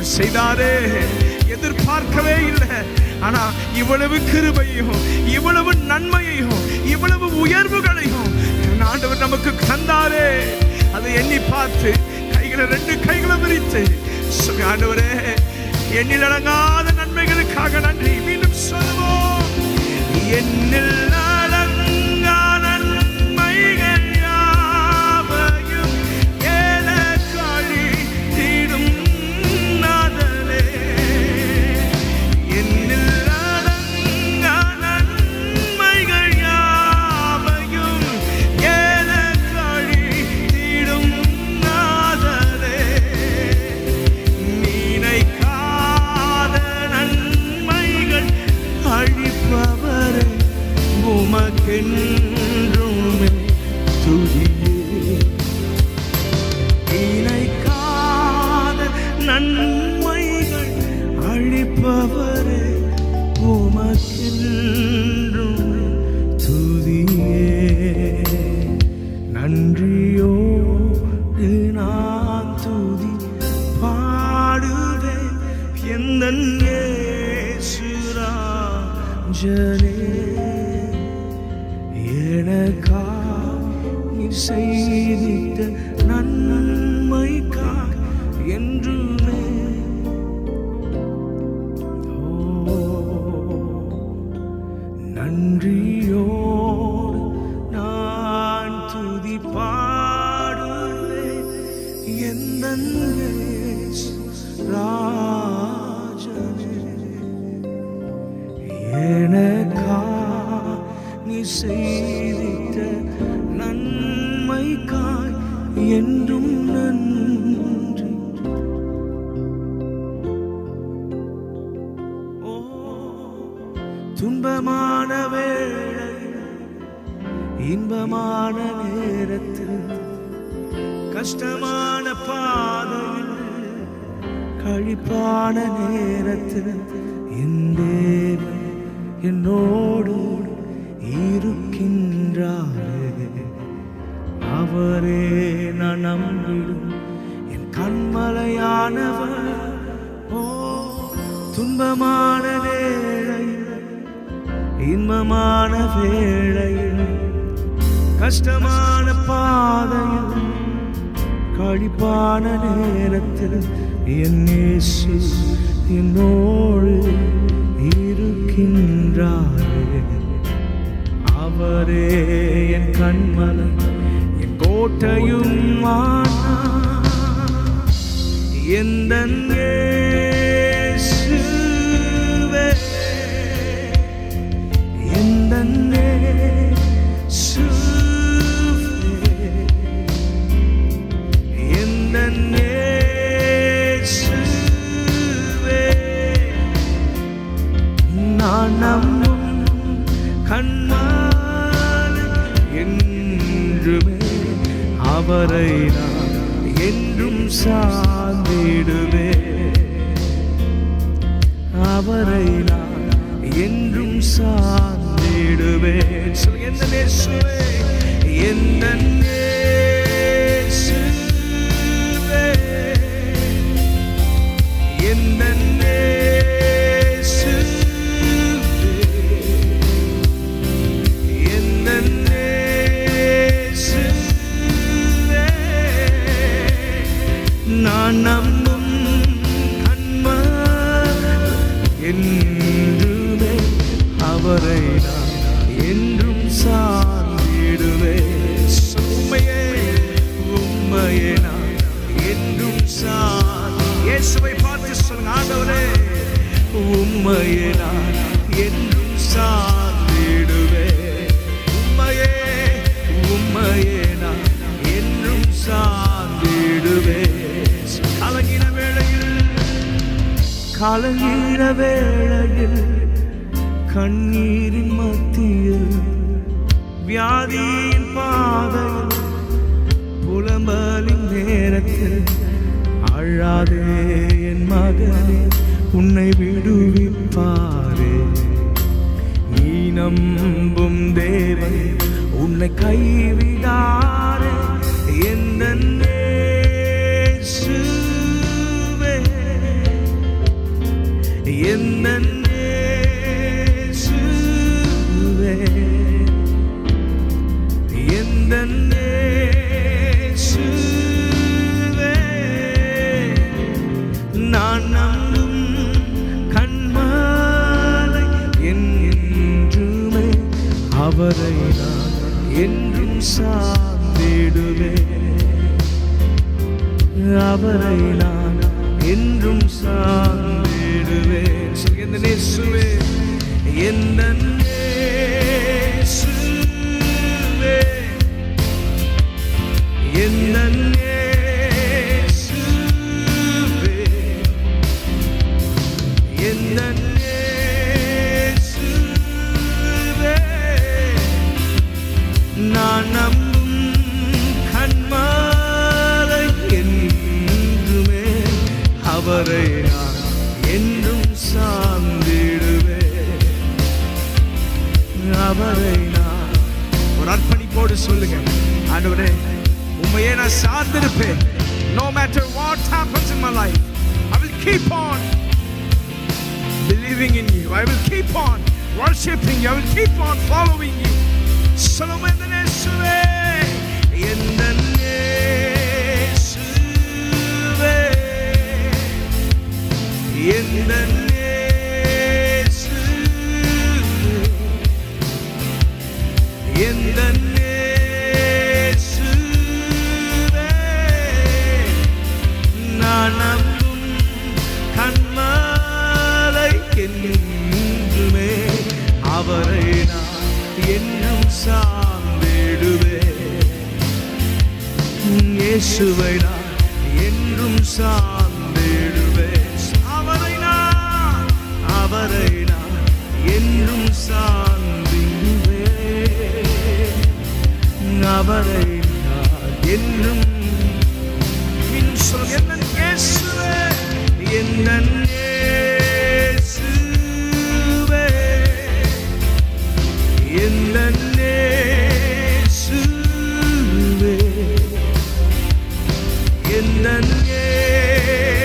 அவர் செய்தாரே. எதிர்பார்க்கவே இல்லை, ஆனா இவ்வளவு கிருபையும் இவ்வளவு நன்மையையும் இவ்வளவு உயர்வுகளையும் ஆண்டவர் நமக்கு தந்தாரே. அதை எண்ணி பார்த்து கைகளை 2 கைகளை விரித்து ஆண்டவரே, எண்ணில் அடங்காத நன்மைகளுக்காக நன்றி. மீண்டும் சொல்லுவோம், எண்ணில் அடங்கா நன்மைகள் யாவையும் ஏலக்காழி தீடும் நாதலே. எண்ணில் அடங்கா நன்மைகள் யாவையும் ஏலக்காழி தீடும் நாதலே. நினைக்காத நன்மைகள் அழிப்பவரே, உமக்கென்றுமே துதியே. நினைக்காத நன்மைகள் அழிப்பவரே, உமக்கென்றுமே துதியே. நன்றியோடு நான் துதி பாடுவேன் எந்தன் இயேசுராஜனே. எனக்கா நீ செய்திட்ட நன்மைக்கா என்றுமே. நன்றியோடு நான் துதி பாடுவேன் எந்தன் இயேசுராஜனே. எனக்கா நீ செய்திட்ட நன்மைக்காய் என்றும் நன்றி. ஓ, துன்பமான வேளை இன்பமான நேரத்தில், கஷ்டமான பாதையில் கழிப்பான நேரத்தில் என் தேவன் என்னோடு இருக்கின்றாரே. அவரே நான் நம்பிடும் என் கண்மலையானவர். ஓ, துன்பமான வேளையில் இன்பமான வேளையில், கஷ்டமான பாதையில் கழிப்பான நேரத்தில் என் இயேசு என்னோடு இருக்கின்றாரே. அவரே என் கண்மலை, என் கோட்டையும் எந்தன் இயேசுவே. எந்தன் இயேசுவே, எந்தன் இயேசுவே. நான் நம்பும் கண்மலை என்றுமே, அவரை நான் என்றும் சார்ந்திடுவே. அவரை நான் என்றும் சார்ந்திடுவே. எந்த இயேசுவே, எந்த இயேசுவே, எந்த நான் நம்பும் கண்மலை என்றுமே, அவரை நான் என்றும் சார்ந்திடுவே. உம்மையே உம்மையே நான் என்றும் இயேசுவை பார்த்து சொல்லுங்க, ஆண்டவரே உம்மையே நான் என்றும் சார்ந்திடுவே. உம்மையே உம்மையே நான் என்றும் சார்ந்திடுவே. கலங்கிற வேளையில் கண்ணீரின் மத்தியில், வியாதியின் பாதையில், புலம்பலின் நேரத்தில் அழாதே என் மகனே, உன்னை விடுவிப்பாரே. நீ நம்பும் தேவன் உன்னை கைவிடாரே. எந்த இயேசுவே, எந்தன் இயேசுவே நான் நம்பும் கண்மாலை என்றுமே அவரை நான் என்றும் சார்ந்திடுவேன் அவரை நான் என்றும் சார்ந்திடுவேன் எந்தன் இயேசுவே எந்தன் இயேசுவே எந்தன் இயேசுவே எந்தன் இயேசுவே நான் நம்பும் கண்மாலை என்றுமே அவரை நான் என்றும் சார்ந்திடுவேன் அவரை நான் ஒரு அர்ப்பணிப்போடு சொல்லுங்க ஆண்டவரே உம்மையே நான் சார்ந்திருப்பேன் no matter what happens in my life I will keep on believing in you I will keep on worshiping you I will keep on following you சொல்லுங்க எந்தன் இயேசுவே எந்தன் இயேசுவே எந்தன் இயேசுவே எந்தன் இயேசுவே நான் நம்பும் கண்மாலை என்றுமே அவரை நான் என்னும் சார்ந்திடுவேன் இயேசுவை நான் என்றும் சார்ந்திடுவேன் அவரை நான் என்றும் சார்ந்திடுவேன் அவரை நான் என்றும் எந்தன் இயேசுவே எந்தன் இயேசுவே எந்தன் இயேசுவே எந்தன்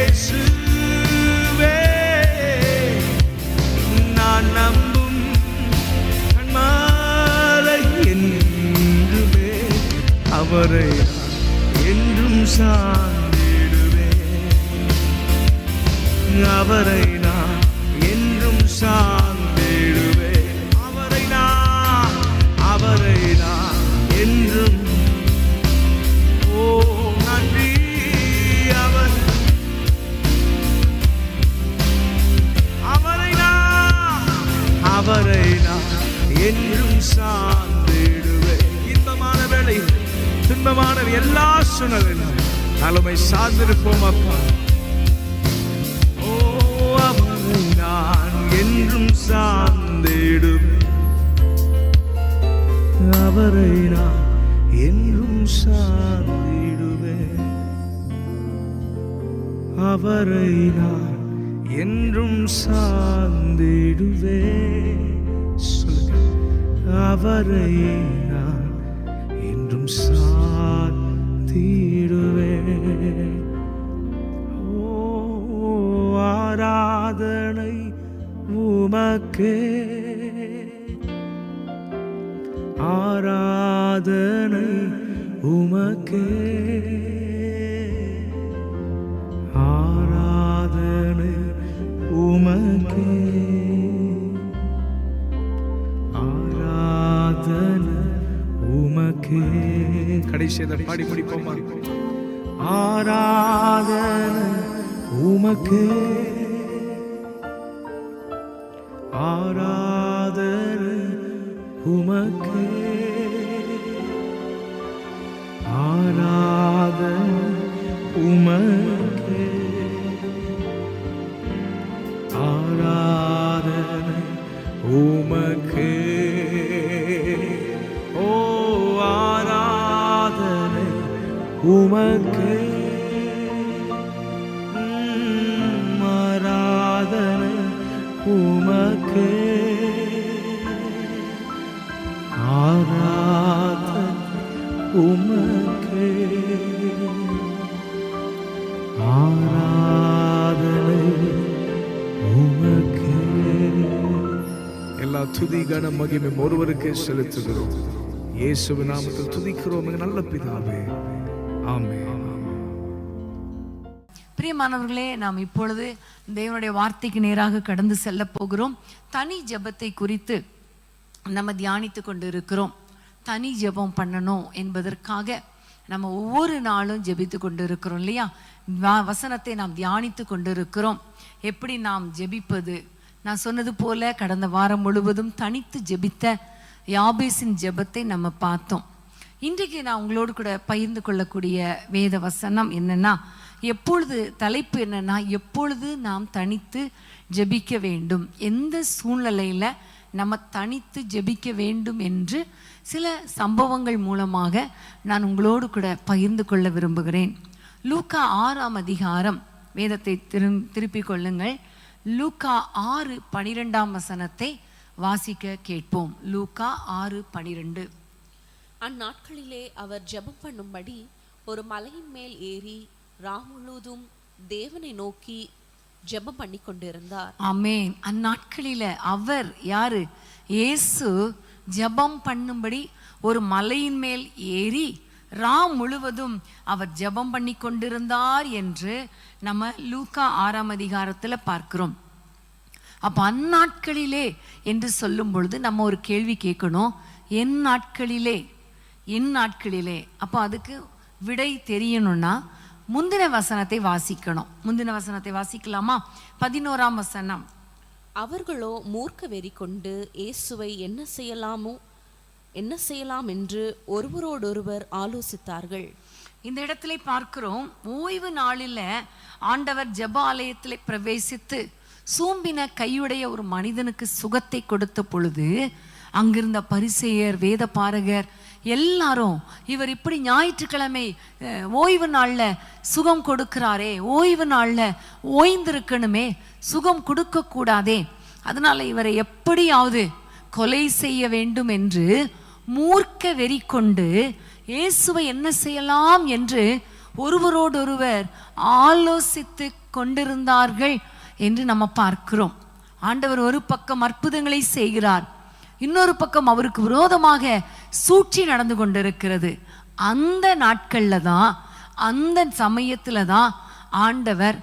இயேசுவே நான் நம்பும் கண்மாலை என்றுமே அவரை என்றும் சார்ந்திடுவேன் அவரை நான் என்றும் சார்ந்திடுவேன் அவரை நான் என்றும் ஓ நன்றி அவரை நான் என்றும் சார்ந்திடுவேன் இன்பமான வேளையில் துன்பமான எல்லா சூழ்நிலையிலும் நாளுமை சார்ந்திருப்போம் அப்பா ஓ அவரை நான் என்றும் சார்ந்திடுவேன் அவரை நான் என்றும் சார்ந்திடுவேன் அவரை நான் என்றும் சார்ந்திடுவேன் அவரை நான் என்றும் சார்ந்திடுவேன் ஓ ஆராதனை உமக்கே ஆராதனை உமக்கே ஆராதனை உமக்கே ஆராதனை உமக்கே கடைசியை பாடி முடிப்போமா ஆராதனை உமக்கே ஆராதனை உமக்கே ஆராதனை உமக்கே ஆராதனை உமக்கே ஓ ஆராதனை உமக்கே ஆராதனை உமக்கே ஆராதனை உமக்கே ஆராதனை உமக்கே எல்லா துதி கன மகிமை ஒருவருக்கே செலுத்துகிறோம் இயேசுவின் நாமத்தில் துதிக்கிறோம் எங்கள் நல்ல பிதாவே, ஆமென். பிரியமானவர்களே, நாம் இப்பொழுது தேவனுடைய வார்த்தைக்கு நேராக கடந்து செல்ல போகிறோம். தனி ஜெபத்தை குறித்து நம்ம தியானித்து கொண்டு இருக்கிறோம். தனி ஜெபம் பண்ணணும் என்பதற்காக நம்ம ஒவ்வொரு நாளும் ஜெபித்து கொண்டு இருக்கிறோம் இல்லையா? வசனத்தை நாம் தியானித்து கொண்டு இருக்கிறோம். எப்படி நாம் ஜெபிப்பது? நான் சொன்னது போல கடந்த வாரம் முழுவதும் தனித்து ஜெபித்த யாபேசின் ஜெபத்தை நம்ம பார்த்தோம். இன்றைக்கு நான் உங்களோடு கூட பகிர்ந்து கொள்ளக்கூடிய வேத வசனம் என்னன்னா, எப்பொழுது தலைப்பு என்னன்னா, எப்பொழுது நாம் தனித்து ஜெபிக்க வேண்டும், எந்த சூழ்நிலையில நம்ம தனித்து ஜெபிக்க வேண்டும் என்று சில சம்பவங்கள் மூலமாக நான் உங்களோடு கூட பகிர்ந்து கொள்ள விரும்புகிறேன். லூக்கா 6ஆம் அதிகாரம், வேதத்தை திருப்பிக் கொள்ளுங்கள். லூக்கா 6:12 வசனத்தை வாசிக்க கேட்போம். லூக்கா 6:12. அந்நாட்களிலே அவர் ஜெபம் பண்ணும்படி ஒரு மலையின் மேல் ஏறி முழுவதும் தேவனை நோக்கி ஜெபம் பண்ணி கொண்டிருந்தார். ஆமென். அந்நாட்களில அவர் யாரு? இயேசு ஜெபம் பண்ணும்படி ஒரு மலையின் மேல் ஏறி முழுவதும் அவர் ஜெபம் பண்ணி கொண்டிருந்தார் என்று நம்ம லூக்கா 6ஆம் அதிகாரத்துல பார்க்கிறோம். அப்ப அந்நாட்களிலே என்று சொல்லும் பொழுது நம்ம ஒரு கேள்வி கேட்கணும். என் நாட்களிலே, என் நாட்களிலே. அப்போ அதுக்கு விடை தெரியணும்னா முந்தின வசனத்தை வாசிக்கணும். முந்தின வசனத்தை வாசிக்கலாமா? 11ஆம் வசனம். அவர்களோ மூர்க்க வெறி கொண்டு இயேசுவை என்ன செய்யலாம் என்று ஒருவரோடொருவர் ஆலோசித்தார்கள். இந்த இடத்துல பார்க்கிறோம், ஓய்வு நாளில் ஆண்டவர் ஜெப ஆலயத்தில் பிரவேசித்து சூம்பின கையுடைய ஒரு மனிதனுக்கு சுகத்தை கொடுத்த பொழுது அங்கிருந்த பரிசேயர், வேத பாரகர் எல்லாரும், இவர் இப்படி ஞாயிற்றுக்கிழமை ஓய்வு நாள்ல சுகம் கொடுக்கிறாரே, ஓய்வு நாள்ல ஓய்ந்திருக்கணுமே, சுகம் கொடுக்க கூடாதே, அதனால இவரை எப்படியாவது கொலை செய்ய வேண்டும் என்று மூர்க்க வெறி கொண்டு இயேசுவை என்ன செய்யலாம் என்று ஒருவரோடொருவர் ஆலோசித்து கொண்டிருந்தார்கள் என்று நம்ம பார்க்கிறோம். ஆண்டவர் ஒரு பக்கம் அற்புதங்களை செய்கிறார், இன்னொரு பக்கம் அவருக்கு விரோதமாக சூழ்ச்சி நடந்து கொண்டிருக்கிறது. அந்த நாட்கள்ல தான், அந்த சமயத்துல தான் ஆண்டவர்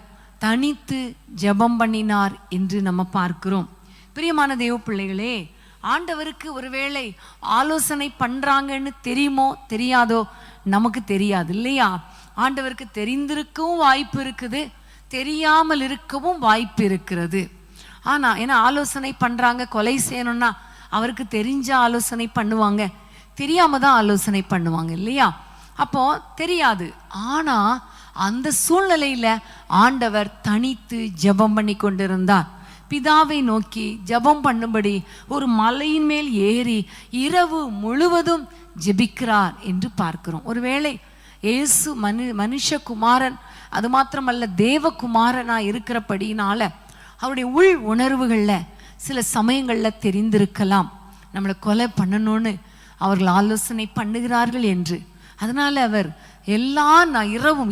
தனித்து ஜெபம் பண்ணினார் என்று நம்ம பார்க்கிறோம். பிரியமான தேவ பிள்ளைகளே, ஆண்டவருக்கு ஒருவேளை ஆலோசனை பண்றாங்கன்னு தெரியுமோ தெரியாதோ நமக்கு தெரியாது இல்லையா? ஆண்டவருக்கு தெரிந்திருக்கவும் வாய்ப்பு இருக்குது, தெரியாமல் இருக்கவும் வாய்ப்பு இருக்கிறது. ஆனா ஏன்னா ஆலோசனை பண்றாங்க, கொலை செய்யணும்னா அவருக்கு தெரிஞ்ச ஆலோசனை பண்ணுவாங்க, தெரியாம தான் ஆலோசனை பண்ணுவாங்க இல்லையா? அப்போ தெரியாது. ஆனா அந்த சூழ்நிலையில ஆண்டவர் தனித்து ஜெபம் பண்ணி கொண்டிருந்தார். பிதாவை நோக்கி ஜெபம் பண்ணும்படி ஒரு மலையின் மேல் ஏறி இரவு முழுவதும் ஜெபிக்கிறார் என்று பார்க்கிறோம். ஒருவேளை இயேசு மனுஷகுமாரன், அது மாத்திரமல்ல தேவகுமாரனா இருக்கிறபடினால அவருடைய உள் உணர்வுகள்ல சில சமயங்கள்ல தெரிந்திருக்கலாம், நம்மளை கொலை பண்ணணும்னு அவர்கள் ஆலோசனை பண்ணுகிறார்கள் என்று. அதனால அவர்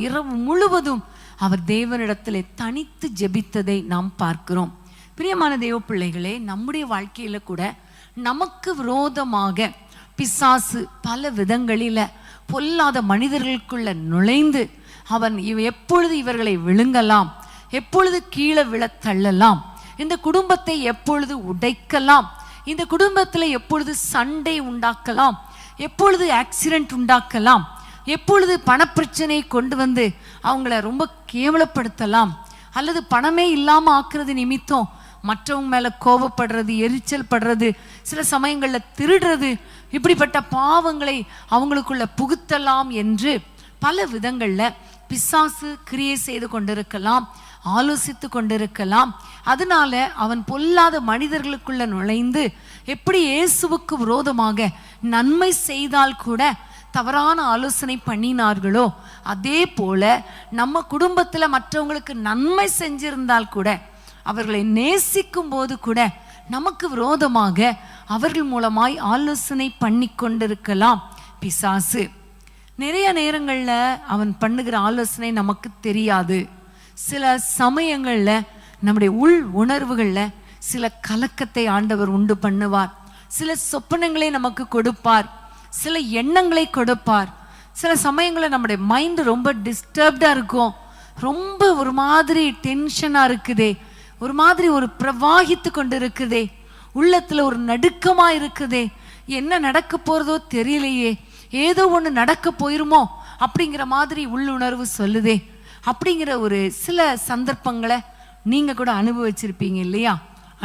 இரவு முழுவதும் அவர் தேவனிடத்திலே தனித்து ஜெபித்ததை நாம் பார்க்கிறோம். பிரியமான தேவ பிள்ளைகளே, நம்முடைய வாழ்க்கையில கூட நமக்கு விரோதமாக பிசாசு பல விதங்களில பொல்லாத மனிதர்களுக்குள்ள நுழைந்து அவன் எப்பொழுது இவர்களை விழுங்கலாம், எப்பொழுது கீழே விழ தள்ளலாம், இந்த குடும்பத்தை எப்பொழுது உடைக்கலாம், இந்த குடும்பத்தில் எப்பொழுது சண்டை உண்டாக்கலாம், எப்பொழுது ஆக்சிடென்ட் உண்டாக்கலாம், எப்பொழுது பணப்பிரச்சனை கொண்டு வந்து அவங்கள ரொம்ப கேவலப்படுத்தலாம், அல்லது பணமே இல்லாம ஆக்குறது நிமித்தம் மற்றவங்க மேல கோபப்படுறது, எரிச்சல் படுறது, சில சமயங்கள்ல திருடுறது, இப்படிப்பட்ட பாவங்களை அவங்களுக்குள்ள புகுத்தலாம் என்று பல விதங்கள்ல பிசாசு கிரியை செய்து கொண்டிருக்கலாம், ஆலோசித்து கொண்டிருக்கலாம். அதனால அவன் பொல்லாத மனிதர்களுக்குள்ள நுழைந்து எப்படி இயேசுவுக்கு விரோதமாக நன்மை செய்தால் கூட தவறான ஆலோசனை பண்ணினார்களோ, அதே போல நம்ம குடும்பத்துல மற்றவங்களுக்கு நன்மை செஞ்சிருந்தால் கூட, அவர்களை நேசிக்கும் போது கூட நமக்கு விரோதமாக அவர்கள் மூலமாய் ஆலோசனை பண்ணி கொண்டிருக்கலாம் பிசாசு. நிறைய நேரங்கள்ல அவன் பண்ணுகிற ஆலோசனை நமக்கு தெரியாது. சில சமயங்கள்ல நம்முடைய உள் உணர்வுகள்ல சில கலக்கத்தை ஆண்டவர் உண்டு பண்ணுவார். சில சொப்பனங்களை நமக்கு கொடுப்பார், சில எண்ணங்களை கொடுப்பார். சில சமயங்களில் நம்முடைய மைண்டு ரொம்ப டிஸ்டர்ப்டாக இருக்கும், ரொம்ப ஒரு மாதிரி டென்ஷனாக இருக்குதே, ஒரு மாதிரி ஒரு பிரவாகித்து கொண்டு இருக்குதே, உள்ளத்தில் ஒரு நடுக்கமாக இருக்குதே, என்ன நடக்க போகிறதோ தெரியலையே, ஏதோ ஒன்று நடக்க போயிருமோ அப்படிங்கிற மாதிரி உள்ளுணர்வு சொல்லுதே. அப்படிங்கிற ஒரு சில சந்தர்ப்பங்களை நீங்கள் கூட அனுபவிச்சிருப்பீங்க இல்லையா?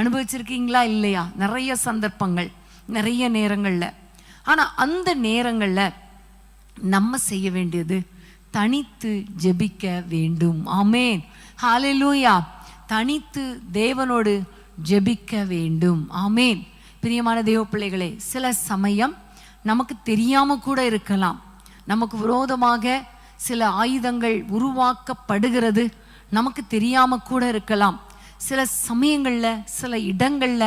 அனுபவிச்சிருக்கீங்களா இல்லையா? நிறைய சந்தர்ப்பங்கள், நிறைய நேரங்களில். ஆனால் அந்த நேரங்களில் நம்ம செய்ய வேண்டியது தனித்து ஜெபிக்க வேண்டும். ஆமேன், ஹல்லேலூயா. தனித்து தேவனோடு ஜெபிக்க வேண்டும். ஆமேன். பிரியமான தேவ பிள்ளைகளே, சில சமயம் நமக்கு தெரியாம கூட இருக்கலாம், நமக்கு விரோதமாக சில ஆயுதங்கள் உருவாக்கப்படுகிறது நமக்கு தெரியாம கூட இருக்கலாம். சில சமயங்கள்ல சில இடங்கள்ல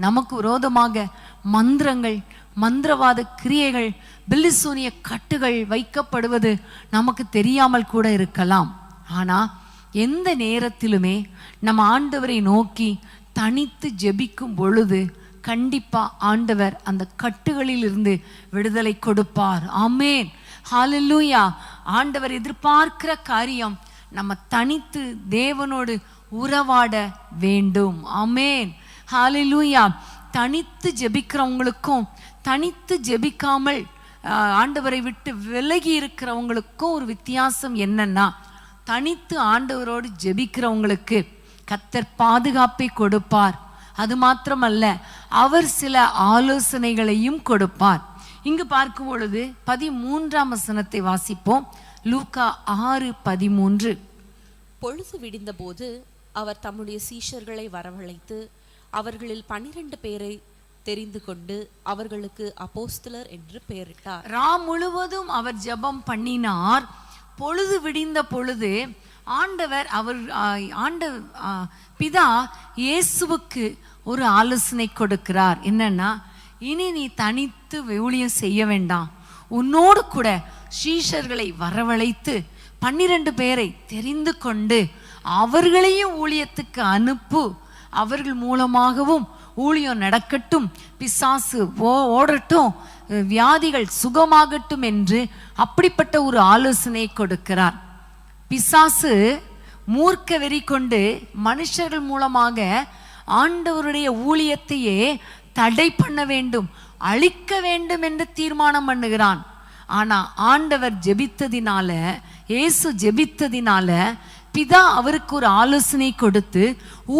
நமக்கு விரோதமாக மந்திரங்கள், மந்திரவாத கிரியைகள், பில்லிசூனிய கட்டுகள் வைக்கப்படுவது நமக்கு தெரியாமல் கூட இருக்கலாம். ஆனா எந்த நேரத்திலுமே நம்ம ஆண்டவரை நோக்கி தனித்து ஜெபிக்கும் பொழுது கண்டிப்பா ஆண்டவர் அந்த கட்டுகளில் இருந்து விடுதலை கொடுப்பார். ஆமேன், ஹல்லேலூயா. ஆண்டவர் எதிர்பார்க்கிற காரியம் நம்ம தனித்து தேவனோடு உறவாட வேண்டும். ஆமேன், ஹல்லேலூயா. தனித்து ஜெபிக்கிறவங்களுக்கும் தனித்து ஜெபிக்காமல் ஆண்டவரை விட்டு விலகி இருக்கிறவங்களுக்கும் ஒரு வித்தியாசம் என்னன்னா, தனித்து ஆண்டவரோடு ஜெபிக்கிறவங்களுக்கு கர்த்தர் பாதுகாப்பை கொடுப்பார். அது மாத்திரமல்ல, அவர் சில ஆலோசனைகளையும் கொடுப்பார். இங்கு பார்க்கும் பொழுது 13ஆம் வசனத்தை வாசிப்போம். லூக்கா 6:13. பொழுது விடிந்த போது அவர் தம்முடைய சீஷர்களை வரவழைத்து அவர்களில் 12 பேரை தெரிந்து கொண்டு அவர்களுக்கு அப்போஸ்தலர் என்று பெயரிட்டார். முழுவதும் அவர் ஜெபம் பண்ணினார். பொழுது விடிந்த பொழுது ஆண்டவர் பிதா இயேசுவுக்கு ஒரு ஆலோசனை கொடுக்கிறார். என்னன்னா, இனி நீ தனித்து ஊழியம் செய்ய வேண்டாம், உன்னோடு கூட சீஷர்களை வரவழைத்து 12 பேரை தெரிந்து கொண்டு அவர்களையும் ஊழியத்துக்கு அனுப்பு, அவர்கள் மூலமாகவும் ஊழியம் நடக்கட்டும், பிசாசு ஓடட்டும், வியாதிகள் சுகமாகட்டும் என்று அப்படிப்பட்ட ஒரு ஆலோசனை கொடுக்கிறார். பிசாசு மூர்க்க வெறி கொண்டு மனுஷர்கள் மூலமாக ஆண்டவருடைய ஊழியத்தையே தடை பண்ண வேண்டும், அழிக்க வேண்டும் என்று தீர்மானம் பண்ணுகிறான். ஆனா ஆண்டவர் ஜெபித்ததினால, இயேசு ஜெபித்ததினால பிதா அவருக்கு ஒரு ஆலோசனை கொடுத்து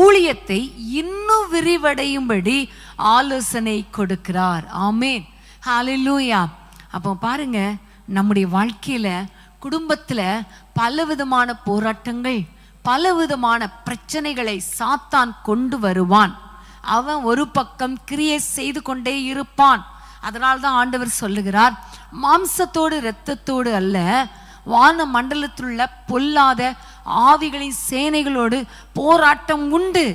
ஊழியத்தை இன்னும் விரிவடையும்படி ஆலோசனை கொடுக்கிறார். ஆமேன், ஹல்லேலூயா. அப்போ பாருங்க, நம்முடைய வாழ்க்கையில குடும்பத்துல பலவிதமான போராட்டங்கள், பலவிதமான பிரச்சனைகளை சாத்தான் கொண்டு வருவான். அவன் ஒரு பக்கம் கிரியை செய்து கொண்டே இருப்பான். அதனால்தான் ஆண்டவர் சொல்லுகிறார், மாம்சத்தோடு இரத்தத்தோடு அல்ல, வான மண்டலத்திலுள்ள பொல்லாத ஆவிகளின் சேனைகளோடு போராட்டம் உண்டு.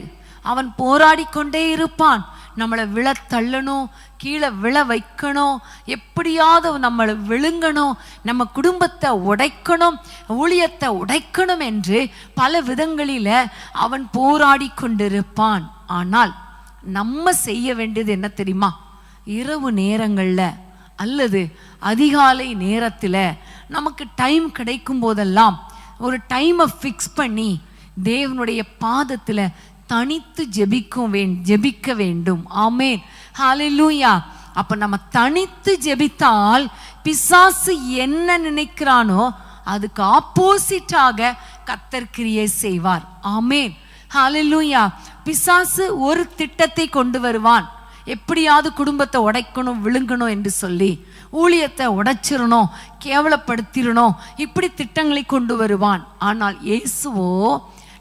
அவன் போராடி கொண்டே இருப்பான். நம்மளை விழ தள்ளணும், கீழே விழ வைக்கணும், எப்படியாவது நம்மளை விழுங்கணும், நம்ம குடும்பத்தை உடைக்கணும், ஊழியத்தை உடைக்கணும் என்று பல விதங்களில அவன் போராடி கொண்டிருப்பான். ஆனால் நம்ம செய்ய வேண்டியது என்ன தெரியுமா? இரவு நேரங்கள்ல அல்லது அதிகாலை நேரத்துல நமக்கு டைம் கிடைக்கும் போதெல்லாம் ஒரு டைமை ஃபிக்ஸ் பண்ணி தேவனுடைய பாதத்துல தனித்து ஜெபிக்க வேண்டும். ஆமேன், ஹல்லேலூயா. அப்ப நம்ம தனித்து ஜெபித்தால் பிசாசு என்ன நினைக்கிறானோ அதுக்கு ஆப்போசிட்டாக கர்த்தர் கிரியை செய்வார். ஆமேன், ஹல்லேலூயா. பிசாசு ஒரு திட்டத்தை கொண்டு வருவான், எப்படியாவது குடும்பத்தை உடைக்கணும், விழுங்கணும் என்று சொல்லி ஊழியத்தை உடைச்சிடணும், கேவலப்படுத்திடணும், இப்படி திட்டங்களை கொண்டு வருவான். ஆனால் இயேசுவோ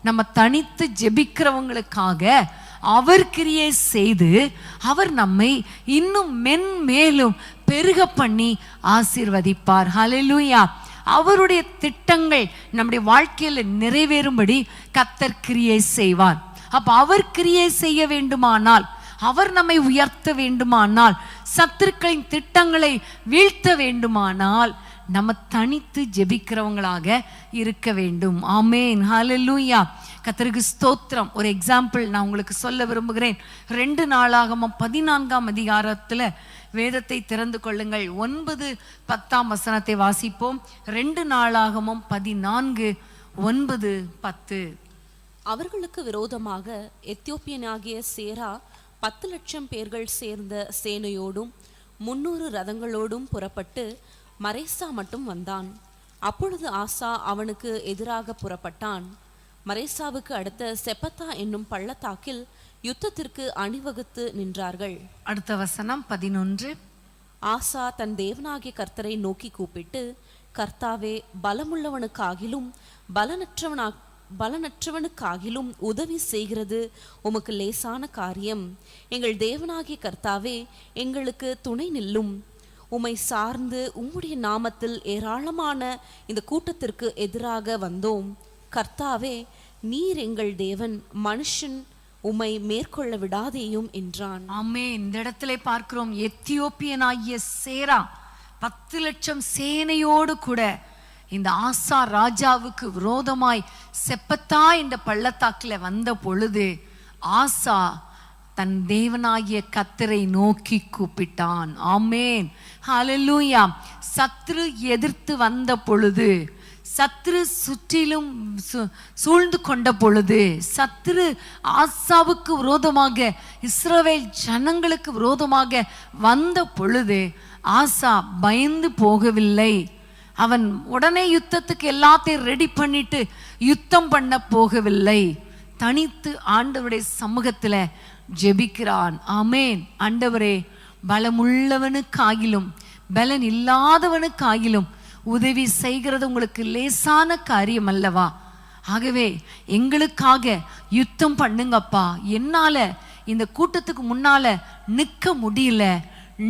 நம்ம தனித்து ஜெபிக்கிறவங்களுக்காக அவர் கிரியை செய்து அவர் நம்மை இன்னும் மென்மேலும் பெருக பண்ணி ஆசீர்வதிப்பார். ஹல்லேலூயா. அவருடைய திட்டங்கள் நம்முடைய வாழ்க்கையில நிறைவேறும்படி கர்த்தர் கிரியை செய்வார். அப்ப அவர் கிரியை செய்ய வேண்டுமானால், அவர் நம்மை உயர்த்த வேண்டுமானால், சத்துருக்களின் திட்டங்களை வீழ்த்த வேண்டுமானால் நம்ம தனித்து ஜெபிக்கிறவங்களாக இருக்க வேண்டும். ஆமேன், ஹல்லேலூயா. கர்த்தருக்கு ஸ்தோத்திரம். ஒரு எக்ஸாம்பிள் நான் உங்களுக்கு சொல்ல விரும்புகிறேன். 2 நாளாகமம் 14ஆம் அதிகாரத்துல வேதத்தை திறந்து கொள்ளுங்கள். 9-10 வசனத்தை வாசிப்போம். 2 நாளாகமம் 14:9-10. அவர்களுக்கு விரோதமாக எத்தியோப்பியனாகிய சேரா 10 லட்சம் பேர்கள் சேர்ந்த சேனையோடும் 300 ரதங்களோடும் புறப்பட்டு மரேசா மட்டும் வந்தான். அப்பொழுது ஆசா அவனுக்கு எதிராக புறப்பட்டான். மரேசாவுக்கு அடுத்த செப்பத்தா என்னும் பள்ளத்தாக்கில் யுத்தத்திற்கு அணிவகுத்து நின்றார்கள். அடுத்த வசனம் 11. ஆசா தன் தேவனாகிய கர்த்தரை நோக்கி கூப்பிட்டு, கர்த்தாவே, பலமுள்ளவனுக்காகிலும் பலனற்றவனுக்காகிலும் உதவி செய்கிறது உமக்கு லேசான காரியம். எங்கள் தேவனாகிய கர்த்தாவே, எங்களுக்கு துணை நில்லும். உம்மை சார்ந்து உம்முடைய நாமத்தில் ஏராளமான இந்த கூட்டத்திற்கு எதிராக வந்தோம். கர்த்தாவே, நீர் எங்கள் தேவன், மனுஷன் உம்மை மேற்கொள்ள விடாதேயும் என்றான். ஆமென். இந்த இடத்துல பார்க்கிறோம், எத்தியோப்பியனாகிய சேரா 10 லட்சம் சேனையோடு கூட இந்த ஆசா ராஜாவுக்கு விரோதமாய் செப்பத்தா என்ற பள்ளத்தாக்கில் வந்த பொழுது ஆசா தன் தேவனாகிய கர்த்தரை நோக்கி கூப்பிட்டான். ஆமென், ஹல்லேலூயா. சத்ரு எதிர்த்து வந்த பொழுது, சத்ரு சுற்றிலும் சூழ்ந்து கொண்ட பொழுது, சத்ரு ஆசாவுக்கு விரோதமாக இஸ்ரவேல் ஜனங்களுக்கு விரோதமாக வந்த பொழுது ஆசா பயந்து போகவில்லை. அவன் உடனே யுத்தத்துக்கு எல்லாத்தையும் ரெடி பண்ணிட்டு யுத்தம் பண்ண போகவில்லை. தனித்து ஆண்டவருடைய சமூகத்துல ஜெபிக்கிறான். ஆமென். ஆண்டவரே, பலமுள்ளவனுக்காகிலும் பலன் இல்லாதவனுக்காகிலும் உதவி செய்கிறது உங்களுக்கு லேசான காரியம் அல்லவா? ஆகவே எங்களுக்காக யுத்தம் பண்ணுங்கப்பா. என்னால இந்த கூட்டத்துக்கு முன்னால நிற்க முடியல,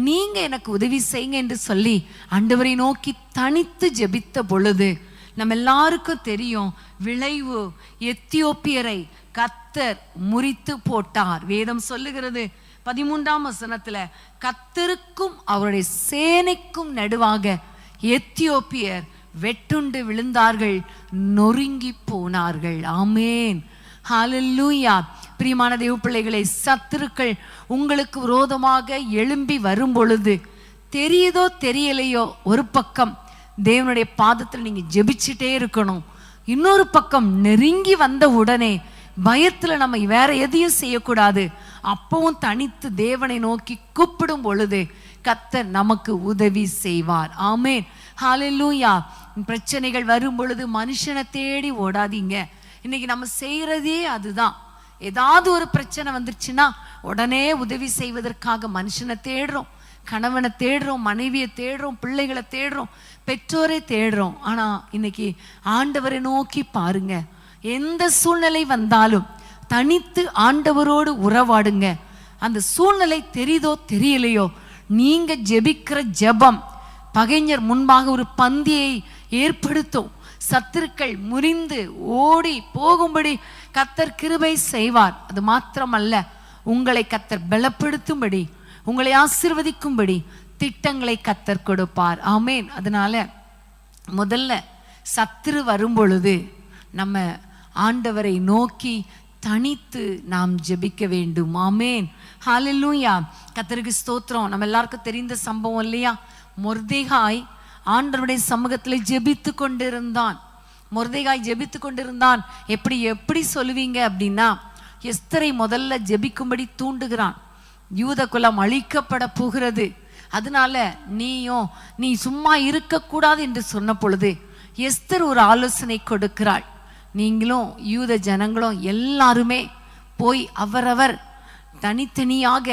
நீங்க எனக்கு உதவி செய்யுங்க என்று சொல்லி ஆண்டவரை நோக்கி தனித்து ஜெபித்த பொழுது நம்ம எல்லாருக்கும் தெரியும் விளைவு. எத்தியோப்பியரை கர்த்தர் முறித்து போட்டார். வேதம் சொல்லுகிறது 13ஆம் வசனத்துல, கர்த்தருக்கும் அவருடைய சேனைக்கும் நடுவாக எத்தியோப்பியர் வெட்டுண்டு விழுந்தார்கள், நொறுங்கி போனார்கள். ஆமென், ஹல்லேலூயா. பிரியமான தேவ பிள்ளைகளை, சத்துருக்கள் உங்களுக்கு விரோதமாக எழும்பி வரும் பொழுது தெரியுதோ தெரியலையோ, ஒரு பக்கம் தேவனுடைய பாதத்தில் நீங்க ஜெபிச்சுட்டே இருக்கணும். இன்னொரு பக்கம் நெருங்கி வந்த உடனே பயத்துல நம்ம வேற எதையும் செய்யக்கூடாது. அப்பவும் தனித்து தேவனை நோக்கி கூப்பிடும் பொழுது கர்த்தர் நமக்கு உதவி செய்வார். ஆமென், ஹல்லேலூயா. பிரச்சனைகள் வரும் பொழுது மனுஷனை தேடி ஓடாதீங்க. இன்னைக்கு நம்ம செய்யறதே அதுதான். ஏதாவது ஒரு பிரச்சனை வந்துருச்சுன்னா உடனே உதவி செய்வதற்காக மனுஷனை தேடுறோம், கணவனை தேடுறோம், மனைவியை தேடுறோம், பிள்ளைகளை தேடுறோம், பெற்றோரை தேடுறோம். ஆனா இன்னைக்கு ஆண்டவரை நோக்கி பாருங்க. எந்த சூழ்நிலை வந்தாலும் தனித்து ஆண்டவரோடு உறவாடுங்க. அந்த சூழ்நிலை தெரியுதோ தெரியலையோ, நீங்க ஜெபிக்கிற ஜெபம் பகைஞர் முன்பாக ஒரு பந்தியை ஏற்படுத்தும். சத்துருக்கள் முறிந்து ஓடி போகும்படி கர்த்தர் கிருபை செய்வார். அது மாத்திரமல்ல, உங்களை கர்த்தர் பலப்படுத்தும்படி, உங்களை ஆசீர்வதிக்கும்படி திட்டங்களை கர்த்தர் கொடுப்பார். ஆமென். அதனால முதல்ல சத்துரு வரும் பொழுது நம்ம ஆண்டவரை நோக்கி தனித்து நாம் ஜெபிக்க வேண்டும். ஆமென், ஹல்லேலூயா. கர்த்தருக்கு ஸ்தோத்திரம். நம்ம எல்லாருக்கும் தெரிந்த சம்பவம் இல்லையா? மொர்தெகாய் ஆண்டவருடைய சமூகத்தில் ஜெபித்து கொண்டிருந்தான். மொர்தெகாய் ஜெபித்து கொண்டிருந்தான். எப்படி சொல்லுவீங்க அப்படின்னா, எஸ்தரை முதல்ல ஜெபிக்கும்படி தூண்டுகிறான். யூத குலம் அழிக்கப்பட போகிறது, அதனால நீ சும்மா இருக்கக்கூடாது என்று சொன்ன பொழுது எஸ்தர் ஒரு ஆலோசனை கொடுக்கிறாள். நீங்களும் யூத ஜனங்களும் எல்லாருமே போய் அவரவர் தனித்தனியாக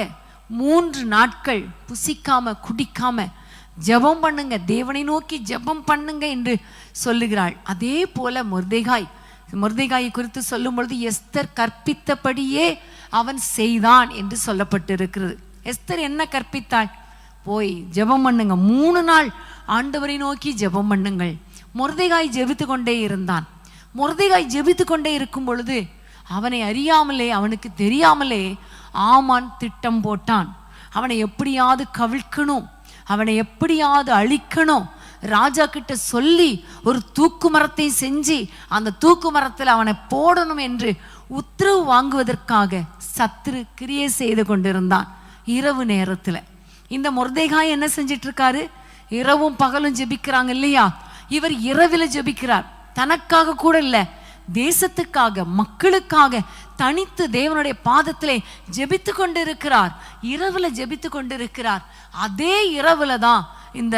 3 நாட்கள் புசிக்காம குடிக்காம ஜெபம் பண்ணுங்க, தேவனை நோக்கி ஜெபம் பண்ணுங்க என்று சொல்லுகிறாள். அதே போல மொர்தெகாயை குறித்து சொல்லும் பொழுது எஸ்தர் கற்பித்தபடியே அவன் செய்தான் என்று சொல்லப்பட்டிருக்கிறது. எஸ்தர் என்ன கற்பித்தாள்? போய் ஜெபம் பண்ணுங்க, 3 நாள் ஆண்டவரை நோக்கி ஜெபம் பண்ணுங்கள். மொர்தெகாய் ஜெபித்து கொண்டே இருந்தான். மொர்தெகாய் ஜெபித்து கொண்டே இருக்கும் பொழுது அவனை அறியாமலே, அவனுக்கு தெரியாமலே ஆமான் திட்டம் போட்டான். அவனை எப்படியாவது கவிழ்க்கணும், அவனை எப்படியாவது அழிக்கணும். ராஜா கிட்ட சொல்லி ஒரு தூக்கு மரத்தை செஞ்சு அந்த தூக்கு மரத்தில் அவனை போடணும் என்று உத்தரவு வாங்குவதற்காக சத்துரு கிரியை செய்து கொண்டிருந்தான். இரவு நேரத்தில் இந்த மொர்தேகாய் என்ன செஞ்சிட்டு இருக்காரு? இரவும் பகலும் ஜெபிக்கிறாங்க இல்லையா? இவர் இரவில் ஜெபிக்கிறார். தனக்காக கூட இல்லை, தேசத்துக்காக, மக்களுக்காக தனித்து தேவனுடைய பாதத்திலே ஜெபித்து கொண்டிருக்கிறார். இரவுல ஜெபித்து கொண்டிருக்கிறார். அதே இரவுல தான் இந்த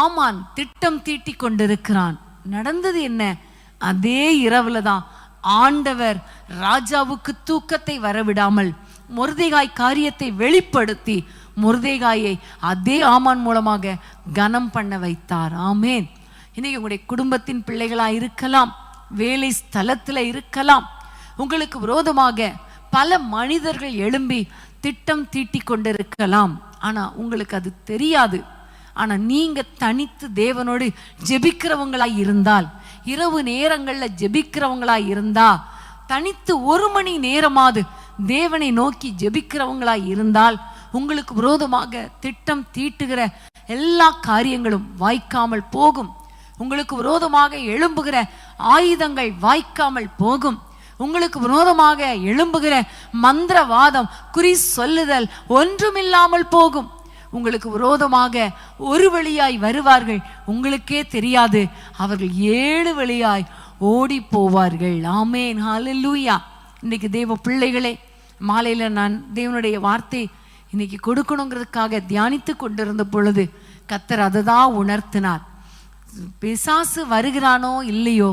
ஆமான் திட்டம் தீட்டி கொண்டிருக்கிறான். நடந்தது என்ன? அதே இரவுல தான் ஆண்டவர் ராஜாவுக்கு தூக்கத்தை வரவிடாமல் மொர்தேகாய் காரியத்தை வெளிப்படுத்தி மொர்தேகாயை அதே ஆமான் மூலமாக கனம் பண்ண வைத்தார். ஆமேன். இன்னைக்கு உங்களுடைய குடும்பத்தின் பிள்ளைகளா இருக்கலாம், வேலை ஸ்தலத்துல இருக்கலாம், உங்களுக்கு விரோதமாக பல மனிதர்கள் எழும்பி திட்டம் தீட்டி கொண்டிருக்கலாம். ஆனா உங்களுக்கு அது தெரியாது. ஆனா நீங்க தனித்து தேவனோடு ஜெபிக்கிறவங்களா இருந்தால், இரவு நேரங்கள்ல ஜெபிக்கிறவங்களா இருந்தா, தனித்து 1 மணி நேரமாவது தேவனை நோக்கி ஜெபிக்கிறவங்களா இருந்தால், உங்களுக்கு விரோதமாக திட்டம் தீட்டுகிற எல்லா காரியங்களும் வாய்க்காமல் போகும். உங்களுக்கு விரோதமாக எழும்புகிற ஆயுதங்கள் வாய்க்காமல் போகும். உங்களுக்கு விரோதமாக எழும்புகிற மந்திரவாதம், குறி சொல்லுதல் ஒன்றுமில்லாமல் போகும். உங்களுக்கு விரோதமாக ஒரு வழியாய் வருவார்கள், உங்களுக்கே தெரியாது, அவர்கள் 7 வழியாய் ஓடி போவார்கள். ஆமேன், ஹல்லேலூயா. இன்னைக்கு தேவ பிள்ளைகளே, மாலையில நான் தேவனுடைய வார்த்தை இன்னைக்கு கொடுக்கணுங்கிறதுக்காக தியானித்து கொண்டிருந்த பொழுது கர்த்தர் அதை தான் உணர்த்தினார். பிசாசு வருகிறானோ இல்லையோ,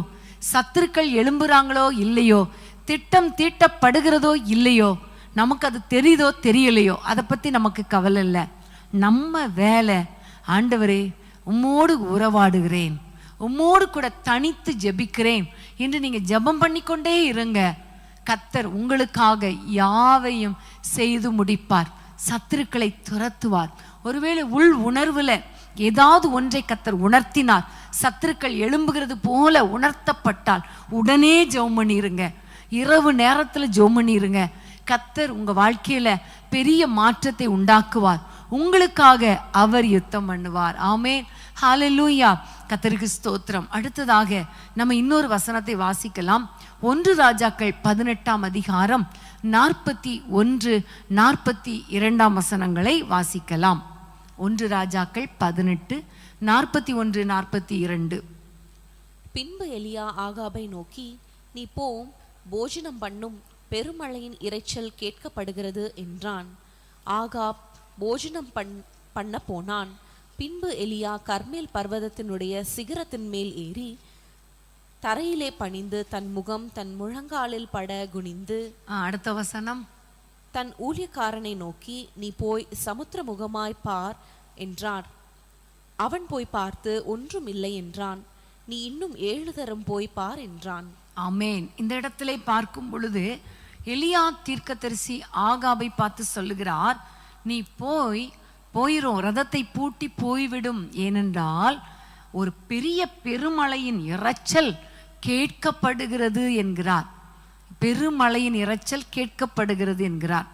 சத்துருக்கள் எழும்புறாங்களோ இல்லையோ, திட்டம் தீட்டப்படுகிறதோ இல்லையோ, நமக்கு அது தெரியுதோ தெரியலையோ, அதை பத்தி நமக்கு கவலை இல்லை. நம்ம வேலை, ஆண்டவரே உம்மோடு உறவாடுகிறேன், உம்மோடு கூட தனித்து ஜெபிக்கிறேன் என்று நீங்க ஜெபம் பண்ணிக்கொண்டே இருங்க. கர்த்தர் உங்களுக்காக யாவையும் செய்து முடிப்பார். சத்துருக்களை துரத்துவார். ஒருவேளை உள் உணர்வுல ஏதாவது ஒன்றை கர்த்தர் உணர்த்தினார், சத்துருக்கள் எழும்புகிறது போல உணர்த்தப்பட்டால் உடனே ஜெபம் பண்ணிருங்க. இரவு நேரத்துல ஜெபம் பண்ணிருங்க. கர்த்தர் உங்க வாழ்க்கையில பெரிய மாற்றத்தை உண்டாக்குவார். உங்களுக்காக அவர் யுத்தம் பண்ணுவார். ஆமென், ஹல்லேலூயா. கர்த்தருக்கு ஸ்தோத்திரம். அடுத்ததாக நம்ம இன்னொரு வசனத்தை வாசிக்கலாம். 1 ராஜாக்கள் 18ஆம் அதிகாரம் 41, 42 வசனங்களை வாசிக்கலாம். 1 ராஜாக்கள் 18, 41, 42. பின்பு எலியா ஆகாபை நோக்கி, நீ போம், போஜனம் பண்ணும், பெருமழையின் இரைச்சல் கேட்கப்படுகிறது என்றான். ஆகாப் போஜனம் பண்ண போனான். பின்பு எலியா கர்மேல் பர்வதத்தினுடைய சிகரத்தின் மேல் ஏறி தரையிலே பணிந்து தன் முகம் தன் முழங்காலில் பட குனிந்து, அடுத்த வசனம், தன் ஊழியக்காரனை நோக்கி, நீ போய் சமுத்திர முகமாய் பார் என்றார். அவன் போய் பார்த்து ஒன்றும் இல்லை என்றான். நீ இன்னும் 7 தரம் போய் பார் என்றான். ஆமேன். இந்த இடத்திலே பார்க்கும் பொழுது எலியா தீர்க்கதரிசி ஆகாபை பார்த்து சொல்லுகிறார், நீ போயிரும், ரதத்தை பூட்டி போய்விடும், ஏனென்றால் ஒரு பெரிய பெருமழையின் இரைச்சல் கேட்கப்படுகிறது என்கிறார். பெருமழையின் இரைச்சல் கேட்கப்படுகிறது என்கிறார்.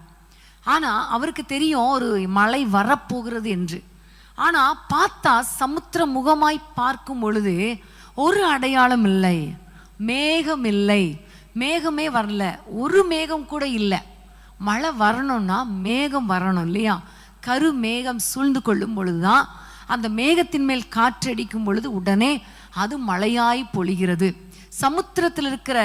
ஆனா அவருக்கு தெரியும் ஒரு மழை வரப்போகிறது என்று. ஆனா பார்த்தா சமுத்திர முகமாய் பார்க்கும் பொழுது ஒரு அடையாளம் இல்லை, மேகம் இல்லை, மேகமே வரல, ஒரு மேகம் கூட இல்லை. மழை வரணும்னா மேகம் வரணும் இல்லையா? கரு மேகம் சூழ்ந்து கொள்ளும் பொழுதுதான், அந்த மேகத்தின் மேல் காற்றடிக்கும் பொழுது உடனே அது மழையாய் பொழிகிறது. சமுத்திரத்தில் இருக்கிற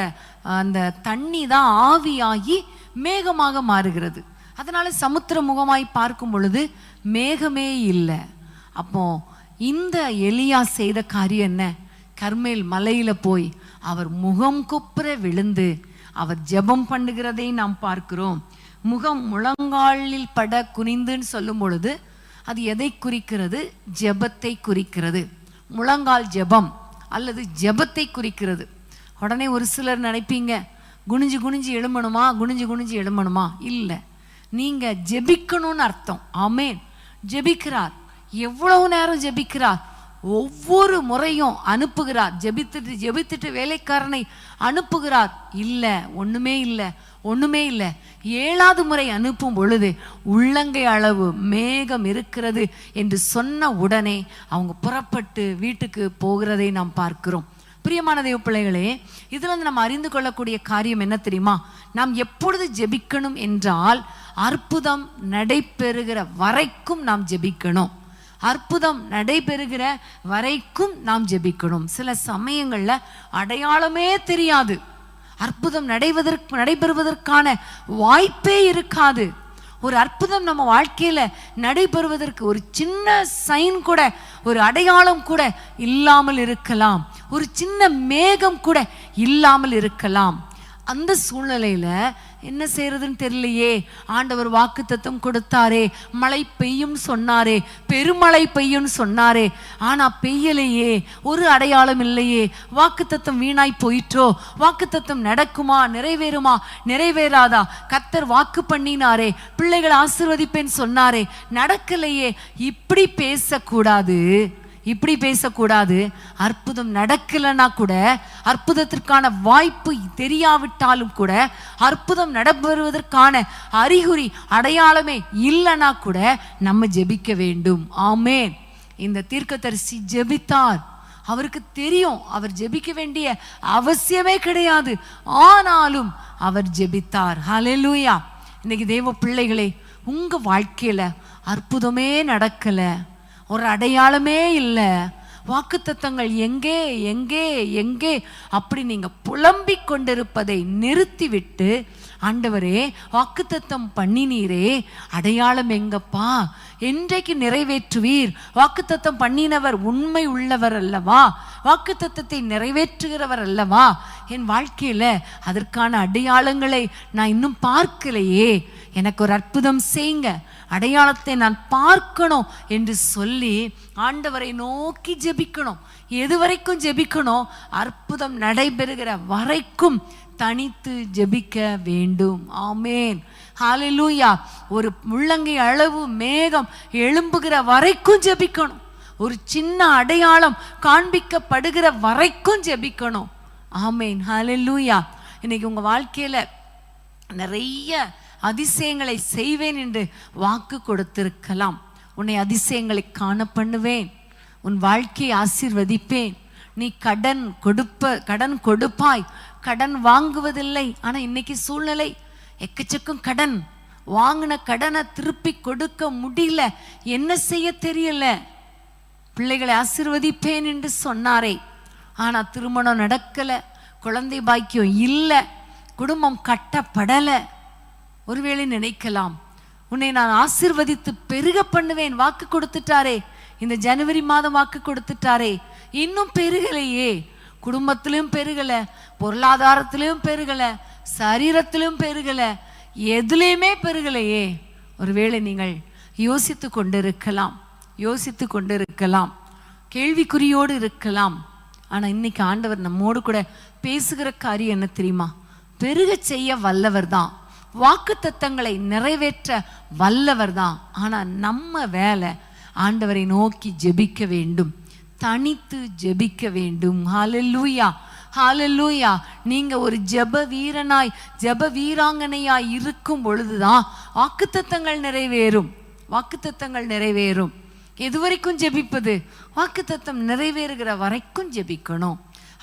அந்த தண்ணி தான் ஆவியாகி மேகமாக மாறுகிறது. அதனால சமுத்திர முகமாய் பார்க்கும் பொழுது மேகமே இல்லை. அப்போ இந்த எலியா செய்த காரியம் என்ன? கர்மேல் மலையில போய் அவர் முகம் குப்புற விழுந்து அவர் ஜெபம் பண்ணுகிறதை நாம் பார்க்கிறோம். முகம் முழங்காலில் பட குனிந்துன்னு சொல்லும் பொழுது அது எதை குறிக்கிறது? ஜெபத்தை குறிக்கிறது. முழங்கால் ஜெபம் அல்லது ஜெபத்தை குறிக்கிறது. உடனே ஒரு சிலர் நினைப்பீங்க, குனிஞ்சு குனிஞ்சு எழும்பணுமா, குனிஞ்சு குனிஞ்சு எழும்பணுமா? இல்லை, நீங்க ஜெபிக்கணும்னு அர்த்தம். ஆமேன். ஜெபிக்கிறார். எவ்வளவு நேரம் ஜெபிக்கிறார்? ஒவ்வொரு முறையும் அனுப்புகிறார். ஜெபித்துட்டு வேலைக்காரனை அனுப்புகிறார். இல்லை, ஒண்ணுமே இல்லை, ஒண்ணுமே இல்லை. 7வது முறை அனுப்பும் பொழுது உள்ளங்கை அளவு மேகம் இருக்கிறது என்று சொன்ன உடனே அவங்க புறப்பட்டு வீட்டுக்கு போகிறதை நாம் பார்க்கிறோம். பிரியமான தேவ பிள்ளைகளே, இதுல இருந்து நம்ம அறிந்து கொள்ளக்கூடிய காரியம் என்ன தெரியுமா? நாம் எப்பொழுது ஜெபிக்கணும் என்றால் அற்புதம் நடைபெறுகிற வரைக்கும் நாம் ஜெபிக்கணும். அற்புதம் நடைபெறுகிற வரைக்கும் நாம் ஜெபிக்கணும். சில சமயங்கள்ல அடையாளமே தெரியாது, அற்புதம் நடைபெறுவதற்கான வாய்ப்பே இருக்காது. ஒரு அற்புதம் நம்ம வாழ்க்கையில நடைபெறுவதற்கு ஒரு சின்ன சைன் கூட, ஒரு அடையாளம் கூட இல்லாமல் இருக்கலாம், ஒரு சின்ன மேகம் கூட இல்லாமல் இருக்கலாம். அந்த சூழ்நிலையில என்ன செய்யறதுன்னு தெரியலையே. ஆண்டவர் வாக்குத்தத்தம் கொடுத்தாரே, மழை பெய்யும் சொன்னாரே, பெருமழை பெய்யும் சொன்னாரே, ஆனா பெய்யலையே, ஒரு அடையாளம் இல்லையே. வாக்குத்தத்தம் வீணாய் போயிற்றோ? வாக்குத்தத்தம் நடக்குமா, நிறைவேறுமா, நிறைவேறாதா? கர்த்தர் வாக்கு பண்ணினாரே, பிள்ளைகளை ஆசீர்வதிப்பேன்னு சொன்னாரே, நடக்கலையே. இப்படி பேசக்கூடாது, இப்படி பேசக்கூடாது. அற்புதம் நடக்கலைன்னா கூட, அற்புதத்திற்கான வாய்ப்பு தெரியாவிட்டாலும் கூட, அற்புதம் நடைபெறுவதற்கான அறிகுறி அடையாளமே இல்லைன்னா கூட நம்ம ஜெபிக்க வேண்டும். ஆமென். இந்த தீர்க்கதரிசி ஜெபித்தார். அவருக்கு தெரியும் அவர் ஜெபிக்க வேண்டிய அவசியமே கிடையாது, ஆனாலும் அவர் ஜெபித்தார். ஹல்லேலூயா. இன்னைக்கு தேவ பிள்ளைகளே, உங்க வாழ்க்கையில அற்புதமே நடக்கல, ஒரு அடையாளமே இல்லை, வாக்குத்தத்தங்கள் எங்கே எங்கே எங்கே அப்படி நீங்க புலம்பிக் கொண்டிருப்பதை நிறுத்திவிட்டு, ஆண்டவரே வாக்குத்தத்தம் பண்ணினீரே, அடையாளம் எங்கப்பா, என்றைக்கு நிறைவேற்றுவீர்? வாக்குத்தத்தம் பண்ணினவர் உண்மை உள்ளவர் அல்லவா, வாக்குத்தத்தத்தை நிறைவேற்றுகிறவர் அல்லவா? என் வாழ்க்கையில அதற்கான அடையாளங்களை நான் இன்னும் பார்க்கலையே, எனக்கு ஒரு அற்புதம் செய்யுங்க, அடையாளத்தை நான் பார்க்கணும் என்று சொல்லி ஆண்டவரை நோக்கி ஜெபிக்கணும். எது வரைக்கும் ஜெபிக்கணும்? அற்புதம் நடைபெறுகிற வரைக்கும் தனித்து ஜெபிக்க வேண்டும். ஆமென். ஹல்லேலூயா. ஒரு முள்ளங்கை அளவு மேகம் எழும்புகிற வரைக்கும் ஜெபிக்கணும். ஒரு சின்ன அடையாளம் காண்பிக்கப்படுகிற வரைக்கும் ஜெபிக்கணும். ஆமென். ஹல்லேலூயா. இன்னைக்கு உங்க வாழ்க்கையில நிறைய அதிசயங்களை செய்வேன் என்று வாக்கு கொடுத்திருக்கலாம். உன்னை அதிசயங்களை காண பண்ணுவேன், உன் வாழ்க்கையை ஆசீர்வதிப்பேன், நீ கடன் கொடுப்பாய், கடன் வாங்குவதில்லை. ஆனா இன்னைக்கு சூழ்நிலை எக்கச்சக்கம் கடன், வாங்கின கடனை திருப்பி கொடுக்க முடியல, என்ன செய்ய தெரியல. பிள்ளைகளை ஆசீர்வதிப்பேன் என்று சொன்னாரே, ஆனா திருமணம் நடக்கல, குழந்தை பாக்கியம் இல்லை, குடும்பம் கட்டப்படலை. ஒருவேளை நினைக்கலாம், உன்னை நான் ஆசீர்வதித்து பெருக பண்ணுவேன், வாக்கு கொடுத்துட்டாரே, இந்த ஜனவரி மாதம் வாக்கு கொடுத்துட்டாரே, இன்னும் பெருகலையே. குடும்பத்திலும் பெருகல, பொருளாதாரத்திலும் பெருகல, சரீரத்திலும் பெருகல, எதுலையுமே பெருகலையே. ஒருவேளை நீங்கள் யோசித்து கொண்டிருக்கலாம், கேள்விக்குறியோடு இருக்கலாம். ஆனா இன்னைக்கு ஆண்டவர் நம்மோடு கூட பேசுகிற காரியம் என்ன தெரியுமா? பெருக செய்ய வல்லவர் தான், வாக்குத்தத்தங்களை நிறைவேற்ற வல்லவர் தான். ஆனா நம்ம வேலை ஆண்டவரை நோக்கி ஜெபிக்க வேண்டும், தனித்து ஜெபிக்க வேண்டும். ஹல்லேலூயா, ஹல்லேலூயா. நீங்க ஒரு ஜெப வீரனாய், ஜெப வீராங்கனையாய் இருக்கும் பொழுதுதான் வாக்குத்தத்தங்கள் நிறைவேறும், வாக்குத்தத்தங்கள் நிறைவேறும். எது வரைக்கும் ஜெபிப்பது? வாக்குத்தத்தம் நிறைவேறுகிற வரைக்கும் ஜெபிக்கணும்,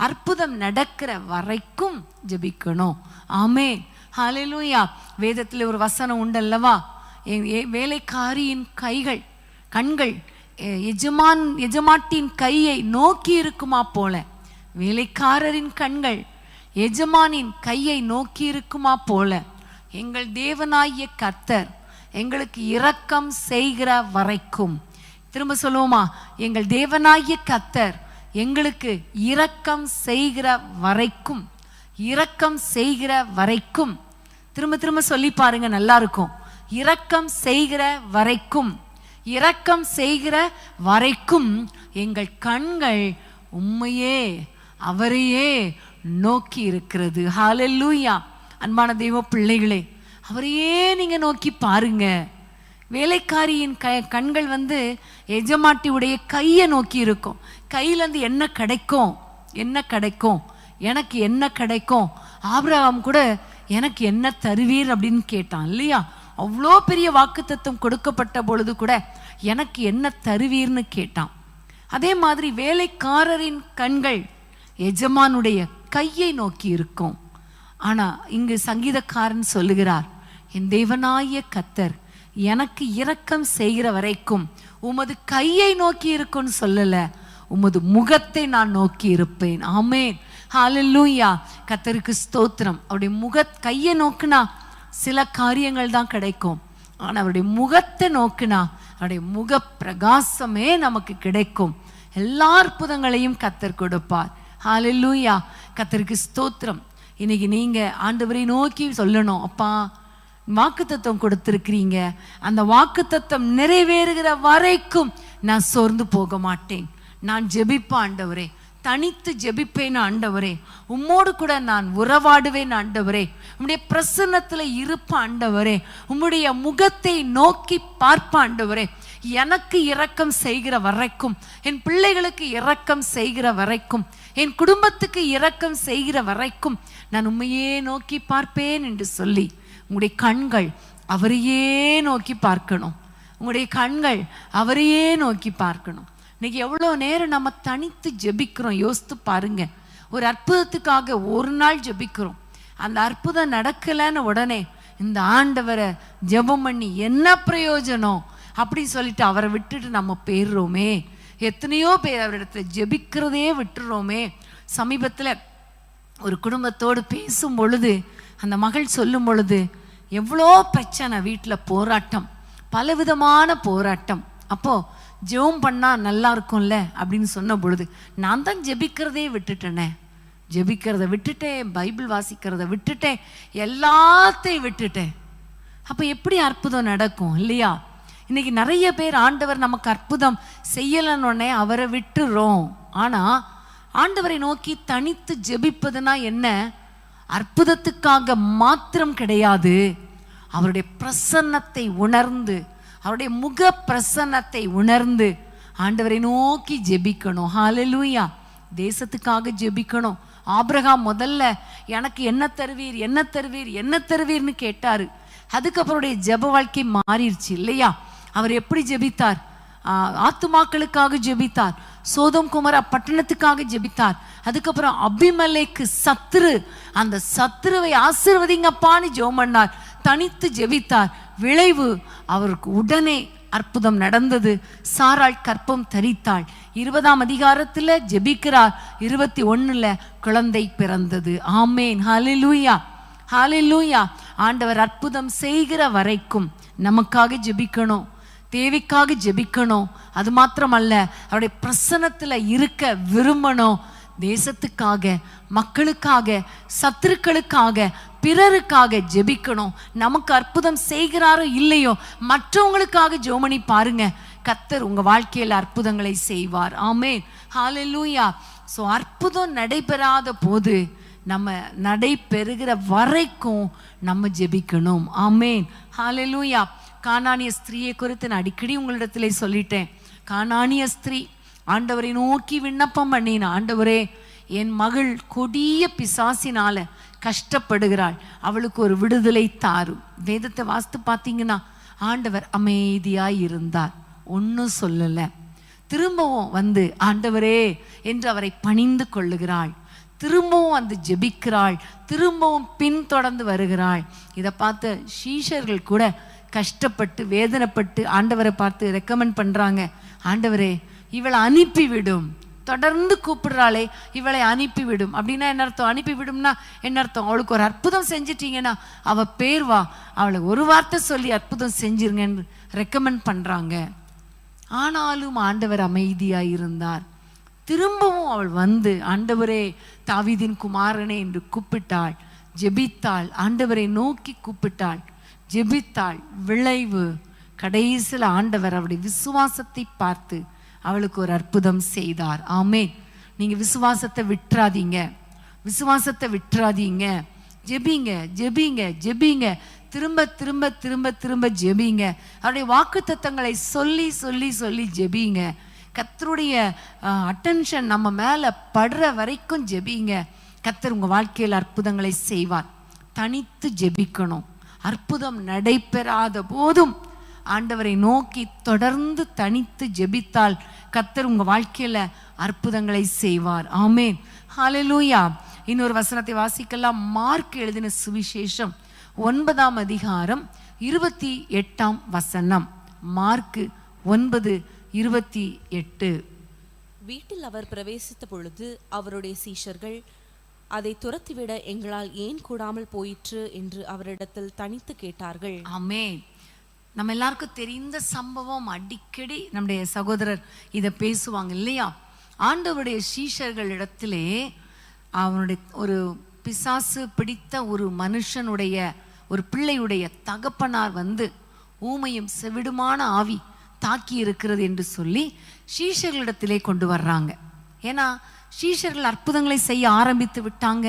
அற்புதம் நடக்கிற வரைக்கும் ஜெபிக்கணும். ஆமென். ஹல்லேலூயா. வேதத்தில் ஒரு வசனம் உண்டல்லவா, வேலைக்காரியின் கண்கள் எஜமாட்டின் கையை நோக்கி இருக்குமா போல, வேலைக்காரரின் கண்கள் எஜமானின் கையை நோக்கி இருக்குமா போல, எங்கள் தேவனாகிய கர்த்தர் எங்களுக்கு இரக்கம் செய்கிற வரைக்கும். திரும்ப சொல்லுவோமா? எங்கள் தேவனாகிய கர்த்தர் எங்களுக்கு இரக்கம் செய்கிற வரைக்கும், இரக்கம் செய்கிற வரைக்கும். திரும்ப திரும்ப சொல்லி பாருங்க, நல்லா இருக்கும். இரக்கம் செய்கிற வரைக்கும், இரக்கம் செய்கிற வரைக்கும் எங்கள் கண்கள் உம்மையே, அவரையே நோக்கி இருக்கிறது. ஹல்லேலூயா. அன்பான தெய்வ பிள்ளைகளே, அவரையே நீங்க நோக்கி பாருங்க. வேலைக்காரியின் கண்கள் எஜமாட்டி உடைய கையை நோக்கி இருக்கும். கையில இருந்து என்ன கிடைக்கும், என்ன கிடைக்கும், எனக்கு என்ன கிடைக்கும். ஆபிரகாம் கூட எனக்கு என்ன தருவீர் அப்படின்னு கேட்டான் இல்லையா? அவ்வளோ பெரிய வாக்குத்தத்தம் கொடுக்கப்பட்ட பொழுது கூட எனக்கு என்ன தருவீர்னு கேட்டான். அதே மாதிரி வேலைக்காரரின் கண்கள் எஜமானுடைய கையை நோக்கி இருக்கும். ஆனா இங்கு சங்கீதக்காரன் சொல்லுகிறார், என் தேவனாகிய கர்த்தர் எனக்கு இரக்கம் செய்கிற வரைக்கும் உமது கையை நோக்கி இருக்கும்னு சொல்லல, உமது முகத்தை நான் நோக்கி இருப்பேன். ஆமென், ஹல்லேலூயா. கர்த்தருக்கு ஸ்தோத்திரம். அவருடைய கையை நோக்குனா சில காரியங்கள் தான் கிடைக்கும். ஆனா அவருடைய முகத்தை நோக்குனா அவருடைய முக பிரகாசமே நமக்கு கிடைக்கும். எல்லா அற்புதங்களையும் கர்த்தர் கொடுப்பார். ஹல்லேலூயா, கர்த்தருக்கு ஸ்தோத்திரம். இன்னைக்கு நீங்க ஆண்டவரை நோக்கி சொல்லணும், அப்பா வாக்குத்தத்தம் கொடுத்திருக்கிறீங்க, அந்த வாக்குத்தத்தம் நிறைவேறுகிற வரைக்கும் நான் சோர்ந்து போக மாட்டேன். நான் ஜெபிப்பேன் ஆண்டவரே, தனித்து ஜெபிப்பேன் ஆண்டவரே, உம்மோடு கூட நான் உறவாடுவேன் ஆண்டவரே, உம்முடைய பிரசன்னத்துல இருப்ப ஆண்டவரே, உம்முடைய முகத்தை நோக்கி பார்ப்ப ஆண்டவரே. எனக்கு இரக்கம் செய்கிற வரைக்கும், என் பிள்ளைகளுக்கு இரக்கம் செய்கிற வரைக்கும், என் குடும்பத்துக்கு இரக்கம் செய்கிற வரைக்கும் நான் உண்மையே நோக்கி பார்ப்பேன் என்று சொல்லி உங்களுடைய கண்கள் அவரையே நோக்கி பார்க்கணும். உங்களுடைய கண்கள் அவரையே நோக்கி பார்க்கணும். இன்னைக்கு எவ்வளோ நேரம் நம்ம தனித்து ஜெபிக்கிறோம் யோசித்து பாருங்க. ஒரு அற்புதத்துக்காக ஒரு நாள் ஜெபிக்கிறோம், அந்த அற்புதம் நடக்கலைன்னு உடனே இந்த ஆண்டவரை ஜெபம் பண்ணி என்ன பிரயோஜனம் அப்படி சொல்லிட்டு அவரை விட்டுட்டு நம்ம போயிடுறோமே. எத்தனையோ பேர் அவரிடத்துல ஜெபிக்கிறதே விட்டுறோமே. சமீபத்தில் ஒரு குடும்பத்தோடு பேசும் பொழுது அந்த மகள் சொல்லும் பொழுது, எவ்வளோ பிரச்சனை, வீட்டில் போராட்டம், பலவிதமான போராட்டம். அப்போ ஜெபம் பண்ணா நல்லா இருக்கும்ல அப்படின்னு சொன்ன பொழுது, நான் தான் ஜெபிக்கிறதே விட்டுட்டேனே, ஜெபிக்கிறத விட்டுட்டேன், பைபிள் வாசிக்கிறத விட்டுட்டேன், எல்லாத்தையும் விட்டுட்டேன். அப்போ எப்படி அற்புதம் நடக்கும் இல்லையா? இன்னைக்கு நிறைய பேர் ஆண்டவர் நமக்கு அற்புதம் செய்யலன்னொடனே அவரை விட்டுறோம். ஆனா ஆண்டவரை நோக்கி தனித்து ஜெபிப்பதுனா என்ன? அற்புதத்துக்காக மாத்திரம் கிடையாது, அவருடைய பிரசன்னத்தை உணர்ந்து, அவருடைய முக பிரசன்னத்தை உணர்ந்து ஆண்டவரை நோக்கி ஜெபிக்கணும். ஹல்லேலூயா. தேசத்துக்காக ஜெபிக்கணும். ஆபிரகாம் முதல்ல எனக்கு என்ன தருவீர், என்ன தருவீர், என்ன தருவீர்னு கேட்டாரு. அதுக்கப்புறம் ஜெப வாழ்க்கை மாறிடுச்சு இல்லையா? அவர் எப்படி ஜெபித்தார்? ஆத்துமாக்களுக்காக ஜெபித்தார், சோதோம் குமரா பட்டணத்துக்காக ஜெபித்தார். அதுக்கப்புறம் அபிமெலேக்கு சத்துரு, அந்த சத்துருவை ஆசீர்வதிங்கப்பான்னு ஜெபம் பண்ணார், தனித்து ஜெபித்தார். விளைவு அவருக்கு உடனே அற்புதம் நடந்தது. சாராள் கற்பம் தரித்தாள். 20ஆம் அதிகாரத்துல ஜெபிக்கிறார், 21ல குழந்தை பிறந்தது. ஆமேன், ஹல்லேலூயா, ஹல்லேலூயா. ஆண்டவர் அற்புதம் செய்கிற வரைக்கும் நமக்காக ஜெபிக்கணும், தேவைக்காக ஜெபிக்கணும். அது மாத்திரமல்ல, அவருடைய பிரசன்னத்துல இருக்க விரும்பணும். தேசத்துக்காக, மக்களுக்காக, சத்துருக்களுக்காக, பிறருக்காக ஜெபிக்கணும். நமக்கு அற்புதம் செய்கிறாரோ இல்லையோ, மற்றவங்களுக்காக ஜெபம் பாருங்க, கர்த்தர் உங்க வாழ்க்கையில அற்புதங்களை செய்வார். ஆமென், ஹல்லேலூயா. ஸோ அற்புதம் நடைபெறாத போது நம்ம நடைபெறுகிற வரைக்கும் நம்ம ஜெபிக்கணும். ஆமென், ஹல்லேலூயா. கானானிய ஸ்திரீயை குறித்து நான் அடிக்கடி உங்களிடத்திலே சொல்லிட்டேன். கானானிய ஸ்திரீ ஆண்டவரை நோக்கி விண்ணப்பம் பண்ணின, ஆண்டவரே என் மகள் கொடிய பிசாசினால கஷ்டப்படுகிறாள், அவளுக்கு ஒரு விடுதலை தாரும். வேதத்தை வாசித்து பார்த்தீங்கன்னா ஆண்டவர் அமைதியாய் இருந்தார், ஒன்றும் சொல்லலை. திரும்பவும் வந்து ஆண்டவரே என்று அவரை பணிந்து கொள்ளுகிறாள், திரும்பவும் வந்து ஜெபிக்கிறாள், திரும்பவும் பின்தொடர்ந்து வருகிறாள். இதை பார்த்த சீஷர்கள் கூட கஷ்டப்பட்டு வேதனைப்பட்டு ஆண்டவரை பார்த்து ரெக்கமெண்ட் பண்றாங்க, ஆண்டவரே இவளை அனுப்பிவிடும், தொடர்ந்து கூப்பிடுறாளே இவளை அனுப்பிவிடும். அப்படின்னா என்ன அர்த்தம்? அனுப்பிவிடும்னா என்ன அர்த்தம்? அவளுக்கு ஒரு அற்புதம் செஞ்சிட்டீங்கன்னா அவ பேர்வா, அவளை ஒரு வார்த்தை சொல்லி அற்புதம் செஞ்சிருங்கன்னு ரெக்கமெண்ட் பண்றாங்க. ஆனாலும் ஆண்டவர் அமைதியாய் இருந்தார். திரும்பவும் அவள் வந்து ஆண்டவரே தாவீதின் குமாரனே என்று கூப்பிட்டாள், ஜெபித்தாள், ஆண்டவரை நோக்கி கூப்பிட்டாள், ஜெபித்தாள். விளைவு கடைசியில் ஆண்டவர் அவளுடைய விசுவாசத்தை பார்த்து அவளுக்கு ஒரு அற்புதம் செய்தார். ஆமென். நீங்க விசுவாசத்தை விட்டுறாதீங்க, விசுவாசத்தை விட்டுறாதீங்க. ஜெபிங்க, ஜெபிங்க, ஜெபிங்க, திரும்ப திரும்ப திரும்ப திரும்ப ஜெபிங்க. அவருடைய வாக்குத்தத்தங்களை சொல்லி சொல்லி சொல்லி ஜெபிங்க. கர்த்தருடைய அட்டென்ஷன் நம்ம மேல படுற வரைக்கும் ஜெபிங்க. கர்த்தர் உங்க வாழ்க்கையில் அற்புதங்களை செய்வார். தனித்து ஜெபிக்கணும். அற்புதம் நடைபெறாத போதும் ஆண்டவரை நோக்கி தொடர்ந்து தனித்து ஜெபித்தால் கர்த்தர் உங்க வாழ்க்கையில அற்புதங்களை செய்வார். ஆமென், ஹalleluya. இன்னொரு வசனத்தை வாசிக்கலாம். மார்க் எழுதின சுவிசேஷம் 9ஆம் அதிகாரம் 28ஆம் வசனம். மார்க் 9:28. வீட்டில் அவர் பிரவேசித்த பொழுது அவருடைய சீஷர்கள், அதை துரத்திவிட எங்களால் ஏன் கூடாமல் போயிற்று என்று அவரிடத்தில் தனித்து கேட்டார்கள். ஆமென். நம்ம எல்லாருக்கும் தெரிந்த சம்பவம். அடிக்கடி நம்முடைய சகோதரர் இதை பேசுவாங்க இல்லையா? ஆண்டவருடைய சீஷர்களிடத்திலே அவனுடைய ஒரு பிசாசு பிடித்த ஒரு மனுஷனுடைய ஒரு பிள்ளையுடைய தகப்பனார் வந்து ஊமையும் செவிடுமான ஆவி தாக்கி இருக்கிறது என்று சொல்லி சீஷர்களிடத்திலே கொண்டு வர்றாங்க. ஏன்னா சீஷர்கள் அற்புதங்களை செய்ய ஆரம்பித்து விட்டாங்க.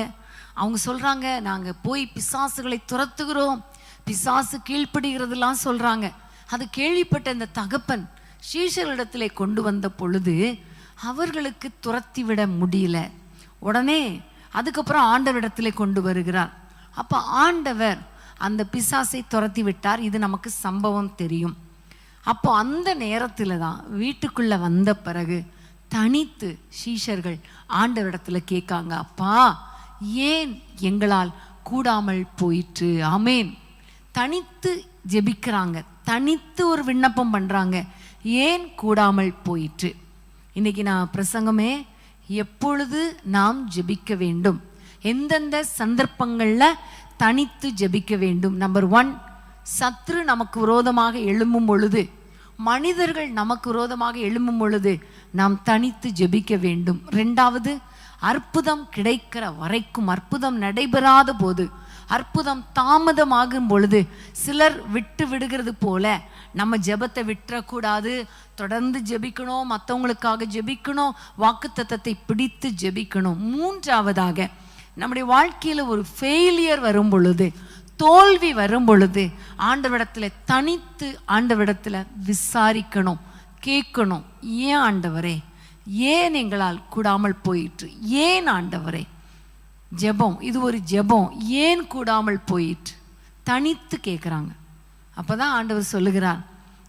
அவங்க சொல்றாங்க, நாங்க போய் பிசாசுகளை துரத்துகிறோம், பிசாசு கீழ்ப்படுகிறதுலாம் சொல்றாங்க. அது கேள்விப்பட்ட இந்த தகப்பன் சீஷர்களிடத்திலே கொண்டு வந்த பொழுது அவர்களுக்கு துரத்தி விட முடியல. உடனே அதுக்கப்புறம் ஆண்டவரிடத்திலே கொண்டு வருகிறார். அப்போ ஆண்டவர் அந்த பிசாசை துரத்தி விட்டார். இது நமக்கு சம்பவம் தெரியும். அப்போ அந்த நேரத்தில் தான் வீட்டுக்குள்ள வந்த பிறகு தனித்து சீஷர்கள் ஆண்டவரிடத்துல கேட்காங்க, அப்பா ஏன் எங்களால் கூடாமல் போயிற்று? ஆமேன். தனித்து ஜெபிக்கிறாங்க, தனித்து ஒரு விண்ணப்பம் பண்றாங்க, ஏன் கூடாமல் போயிற்று. இன்னைக்கு நான் பிரசங்கமே எப்பொழுது நாம் ஜெபிக்க வேண்டும், எந்தெந்த சந்தர்ப்பங்கள்ல தனித்து ஜெபிக்க வேண்டும். நம்பர் 1, சத்ரு நமக்கு விரோதமாக எழும்பும் பொழுது, மனிதர்கள் நமக்கு விரோதமாக எழும்பும் பொழுது நாம் தனித்து ஜெபிக்க வேண்டும். 2வது, அற்புதம் கிடைக்கிற வரைக்கும், அற்புதம் நடைபெறாத போது, அற்புதம் தாமதமாகும் பொழுது சிலர் விட்டு விடுகிறது போல நம்ம ஜெபத்தை விட்டுறக்கூடாது. தொடர்ந்து ஜெபிக்கணும், மற்றவங்களுக்காக ஜெபிக்கணும், வாக்குத்தத்தத்தை பிடித்து ஜெபிக்கணும். 3வதாக, நம்முடைய வாழ்க்கையில ஒரு ஃபெயிலியர் வரும் பொழுது, தோல்வி வரும் பொழுது ஆண்டவரிடத்துல தனித்து ஆண்டவரிடத்துல விசாரிக்கணும், கேட்கணும். ஏன் ஆண்டவரே, ஏன் எங்களால் கூடாமல் போயிற்று? ஏன் ஆண்டவரே? ஜெபம், இது ஒரு ஜெபம். ஏன் கூடாமல் போயிற்று? தனித்து கேட்குறாங்க. அப்போதான் ஆண்டவர் சொல்லுகிறார்,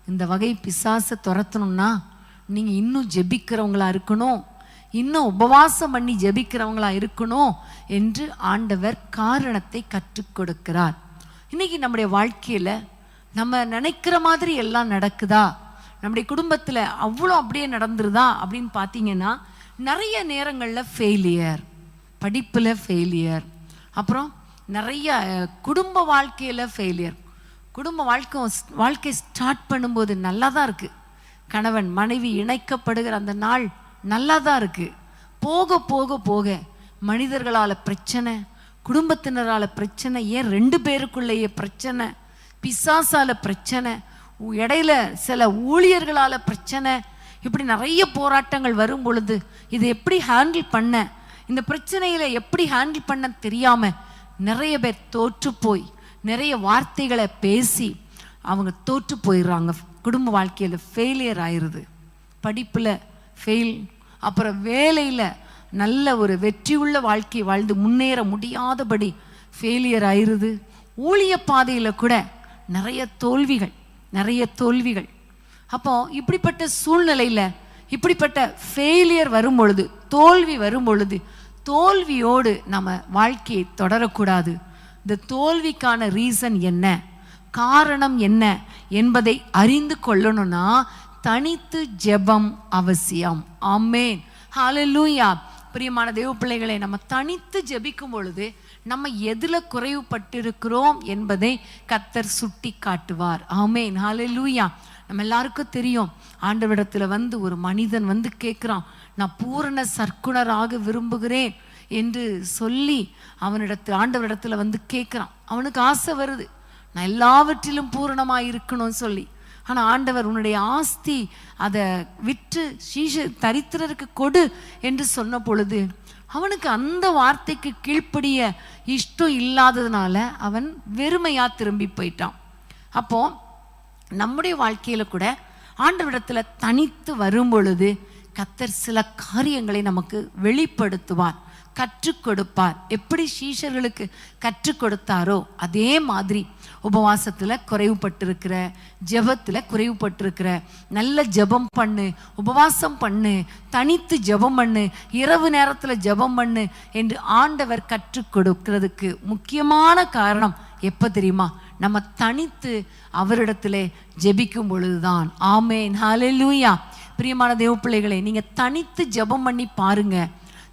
இந்த வகை பிசாசை துரத்தணும்னா நீங்கள் இன்னும் ஜெபிக்கிறவங்களா இருக்கணும், இன்னும் உபவாசம் பண்ணி ஜெபிக்கிறவங்களா இருக்கணும் என்று ஆண்டவர் காரணத்தை கற்றுக் கொடுக்கிறார். இன்னைக்கு நம்முடைய வாழ்க்கையில் நம்ம நினைக்கிற மாதிரி எல்லாம் நடக்குதா? நம்முடைய குடும்பத்தில் அவ்வளோ அப்படியே நடந்துருதா அப்படின்னு பார்த்தீங்கன்னா, நிறைய நேரங்களில் ஃபெயிலியர், படிப்பில் ஃபெயிலியர், அப்புறம் நிறைய குடும்ப வாழ்க்கையில் ஃபெயிலியர். குடும்ப வாழ்க்கை ஸ்டார்ட் பண்ணும்போது நல்லா தான் இருக்குது, கணவன் மனைவி இணைக்கப்படுகிற அந்த நாள் நல்லா தான் இருக்குது. போக போக போக மனிதர்களால் பிரச்சனை, குடும்பத்தினரால் பிரச்சனை, ஏன் 2 பேருக்குள்ளேயே பிரச்சனை, பிசாசால பிரச்சனை, இடையில சில ஊழியர்களால் பிரச்சனை, இப்படி நிறைய போராட்டங்கள் வரும் பொழுது இதை எப்படி ஹேண்டில் பண்ண, இந்த பிரச்சனையில எப்படி ஹேண்டில் பண்ண தெரியாம நிறைய பேர் தோற்று போய் நிறைய வார்த்தைகளை பேசி அவங்க தோற்று போயிடுறாங்க. குடும்ப வாழ்க்கையில் ஃபெயிலியர் ஆயிடுது, படிப்பில் ஃபெயில், அப்புறம் வேலையில் நல்ல ஒரு வெற்றியுள்ள வாழ்க்கை வாழ்ந்து முன்னேற முடியாதபடி ஃபெயிலியர் ஆயிடுது. ஊழிய பாதையில் கூட நிறைய தோல்விகள். அப்போ இப்படிப்பட்ட சூழ்நிலையில், இப்படிப்பட்ட ஃபெயிலியர் வரும் பொழுது, தோல்வி வரும் பொழுது, தோல்வியோடு நம்ம வாழ்க்கையை தொடரக்கூடாது. இந்த தோல்விக்கான ரீசன் என்ன, காரணம் என்ன என்பதை அறிந்து கொள்ளணும்னா தனித்து ஜெபம் அவசியம். ஆமென், ஹல்லேலூயா. பிரியமான தேவ பிள்ளைகளை, நம்ம தனித்து ஜெபிக்கும் பொழுது நம்ம எதுல குறைவுபட்டிருக்கிறோம் என்பதை கர்த்தர் சுட்டி காட்டுவார். ஆமென், ஹல்லேலூயா. நம்ம எல்லாருக்கும் தெரியும், ஆண்டவரிடத்துல வந்து ஒரு மனிதன் வந்து கேட்குறான், நான் பூரண சற்குணராக விரும்புகிறேன் என்று சொல்லி ஆண்டவரிடத்துல வந்து கேட்குறான். அவனுக்கு ஆசை வருது, நான் எல்லாவற்றிலும் பூரணமாக இருக்கணும்னு சொல்லி. ஆனால் ஆண்டவர், உன்னுடைய ஆஸ்தி அதை விற்று தரித்திரருக்கு கொடு என்று சொன்ன பொழுது அவனுக்கு அந்த வார்த்தைக்கு கீழ்ப்படிய இஷ்டம் இல்லாததுனால அவன் வெறுமையா திரும்பி போயிட்டான். அப்போ நம்முடைய வாழ்க்கையில கூட ஆண்டவரிடத்துல தனித்து வரும் பொழுது கர்த்தர் சில காரியங்களை நமக்கு வெளிப்படுத்துவார், கற்றுக் கொடுப்பார். எப்படி சீஷர்களுக்கு கற்றுக் கொடுத்தாரோ அதே மாதிரி உபவாசத்தில் குறைவுபட்டிருக்கிற, ஜெபத்தில் குறைவுபட்டிருக்கிற, நல்ல ஜெபம் பண்ணு, உபவாசம் பண்ணு, தனித்து ஜெபம் பண்ணு, இரவு நேரத்தில் ஜெபம் பண்ணு என்று ஆண்டவர் கற்றுக் கொடுக்கிறதுக்கு முக்கியமான காரணம் எப்போ தெரியுமா? நம்ம தனித்து அவரிடத்திலே ஜெபிக்கும் பொழுதுதான். ஆமேன், ஹல்லேலூயா. பிரியமான தேவ பிள்ளைகளே, நீங்க தனித்து ஜெபம் பண்ணி பாருங்க,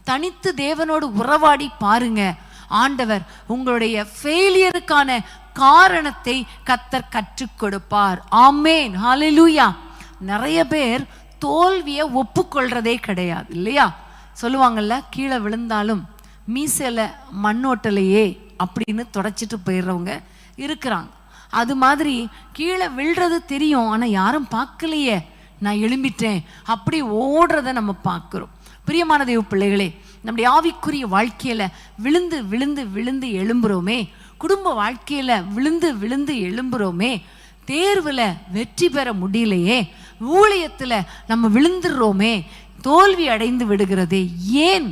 தனித்து தேவனோடு உறவாடி பாருங்க. ஆண்டவர் உங்களுடைய ஃபெயிலியருக்கான காரணத்தை கர்த்தர் கற்றுக் கொடுப்பார். ஆமேன், ஹல்லேலூயா. நிறைய பேர் தோல்வியை ஒப்புக்கொள்றதே கிடையாது இல்லையா? சொல்லுவாங்கல்ல, கீழே விழுந்தாலும் மீசையில மண்ணோட்டலையே அப்படின்னு தொடச்சிட்டு போயிடுறவங்க இருக்கிறாங்க. அது மாதிரி கீழே விழுறது தெரியும், ஆனால் யாரும் பார்க்கலையே, நான் எழும்பிட்டேன் அப்படி ஓடுறத நம்ம பார்க்குறோம். பிரியமான தேவ பிள்ளைகளே, நம்முடைய ஆவிக்குரிய வாழ்க்கையில விழுந்து விழுந்து விழுந்து எழும்புறோமே, குடும்ப வாழ்க்கையில விழுந்து விழுந்து எழும்புறோமே, தேர்வுல வெற்றி பெற முடியலையே, ஊழியத்துல நம்ம விழுந்துடுறோமே, தோல்வி அடைந்து விடுகிறதே ஏன்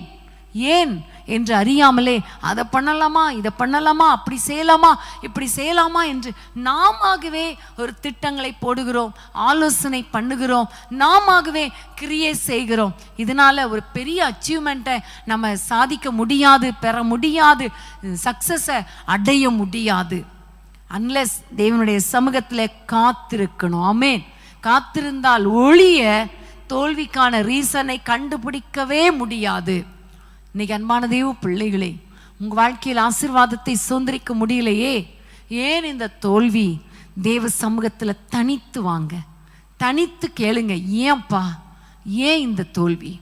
ஏன் என்று அறியாமலே அதை பண்ணலாமா, இதை பண்ணலாமா, அப்படி செய்யலாமா, இப்படி செய்யலாமா என்று நாமவே ஒரு திட்டங்களை போடுகிறோம், ஆலோசனை பண்ணுகிறோம், நாமவே கிரியேட் செய்கிறோம். இதனால ஒரு பெரிய அச்சீவ்மெண்ட்டை நம்ம சாதிக்க முடியாது, பெற முடியாது, சக்சஸை அடைய முடியாது. அன்லெஸ் தேவனுடைய சமூகத்தில் காத்திருக்கணும். ஆமேன். காத்திருந்தால் ஒழிய தோல்விக்கான ரீசனை கண்டுபிடிக்கவே முடியாது. இன்னைக்கு அன்பான தேவ பிள்ளைகளே, உங்க வாழ்க்கையில் ஆசீர்வாதத்தை சுதந்திரிக்க முடியலையே, ஏன் இந்த தோல்வி? தேவ சமூகத்துல தனித்து வாங்க, தனித்து கேளுங்க, ஏன்பா, ஏன் இந்த தோல்வி?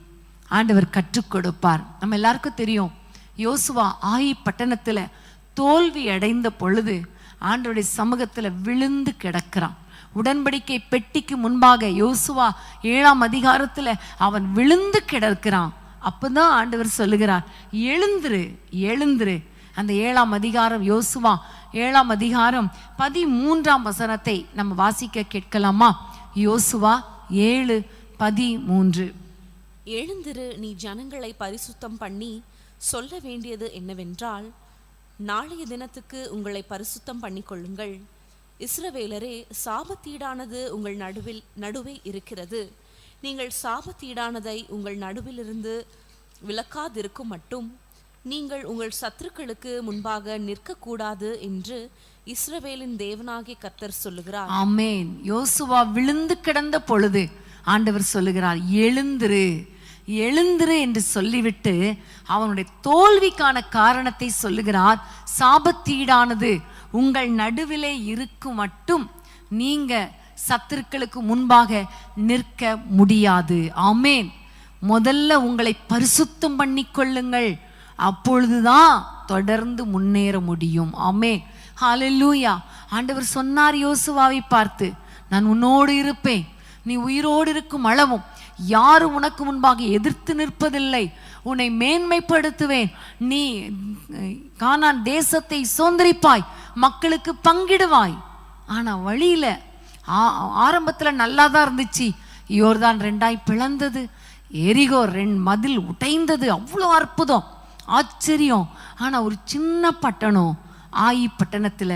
ஆண்டவர் கற்றுக் கொடுப்பார். நம்ம எல்லாருக்கும் தெரியும், யோசுவா ஆயி பட்டணத்துல தோல்வி அடைந்த பொழுது ஆண்டவருடைய சமூகத்துல விழுந்து கிடக்கிறான். உடன்படிக்கை பெட்டிக்கு முன்பாக யோசுவா 7ஆம் அதிகாரத்துல அவன் விழுந்து கிடக்கிறான். அப்பதான் ஆண்டவர் சொல்லுகிறார், எழுந்துரு எழுந்துரு. அந்த 7ஆம் அதிகாரம், யோசுவா 7ஆம் அதிகாரம் 13ஆம் வசனத்தை நம்ம வாசிக்க கேட்கலாமா? யோசுவா 7:13. எழுந்திரு, நீ ஜனங்களை பரிசுத்தம் பண்ணி சொல்ல வேண்டியது என்னவென்றால், நாளைய தினத்துக்கு உங்களை பரிசுத்தம் பண்ணிக்கொள்ளுங்கள். இஸ்ரவேலரே, சாபத்தீடானது உங்கள் நடுவே இருக்கிறது. நீங்கள் சாபத்தீடானதை உங்கள் நடுவிலிருந்து விலக்காதிருக்கும் மட்டும் நீங்கள் உங்கள் சத்துருக்களுக்கு முன்பாக நிற்கக்கூடாது என்று இஸ்ரவேலின் தேவனாகிய கர்த்தர் சொல்லுகிறார். ஆமென். யோசுவா விழுந்து கிடந்த பொழுது ஆண்டவர் சொல்லுகிறார், எழுந்திரு எழுந்திரு என்று சொல்லிவிட்டு அவனுடைய தோல்விக்கான காரணத்தை சொல்லுகிறார். சாபத்தீடானது உங்கள் நடுவிலே இருக்கும் மட்டும் நீங்க சத்துருக்களுக்கு முன்பாக நிற்க முடியாது. ஆமேன். முதல்ல உங்களை பரிசுத்தம் பண்ணிக்கொள்ளுங்கள், அப்பொழுதுதான் தொடர்ந்து முன்னேற முடியும். ஆமேன், ஹல்லேலூயா. ஆண்டவர் சொன்னார் யோசுவாவை பார்த்து, நான் உன்னோடு இருப்பேன், நீ உயிரோடு இருக்கும் அளவும் யாரும் உனக்கு முன்பாக எதிர்த்து நிற்பதில்லை, உன்னை மேன்மைப்படுத்துவேன், நீ கானான் தேசத்தை சுதந்தரிப்பாய், மக்களுக்கு பங்கிடுவாய். ஆனா வழியில ஆரம்பத்துல நல்லா தான் இருந்துச்சு. யோர்தான் 2ஆய் பிளந்தது, எரிகோ 2 மதில் உடைந்தது, அவ்வளோ அற்புதம், ஆச்சரியம். ஆனா ஒரு சின்ன பட்டணம் ஆயி பட்டணத்துல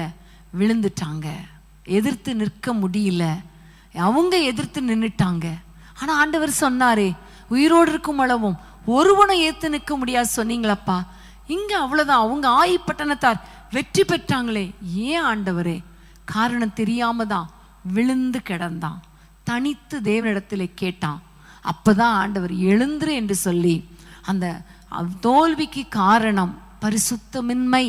விழுந்துட்டாங்க, எதிர்த்து நிற்க முடியல, அவங்க எதிர்த்து நின்னுட்டாங்க. ஆனா ஆண்டவர் சொன்னாரே, உயிரோடு இருக்கும் அளவும் ஒருவனும் ஏத்து நிற்க முடியாது சொன்னீங்களப்பா, இங்க அவ்வளவுதான், அவங்க ஆயி பட்டணத்தார் வெற்றி பெற்றாங்களே, ஏன் ஆண்டவரே? காரணம் தெரியாம தான் விழுந்து கிடந்தான், தனித்து தேவனிடத்திலே கேட்டான். அப்பதான் ஆண்டவர் எழுந்துரு என்று சொல்லி, அந்த தோல்விக்கு காரணம் பரிசுத்தமின்மை,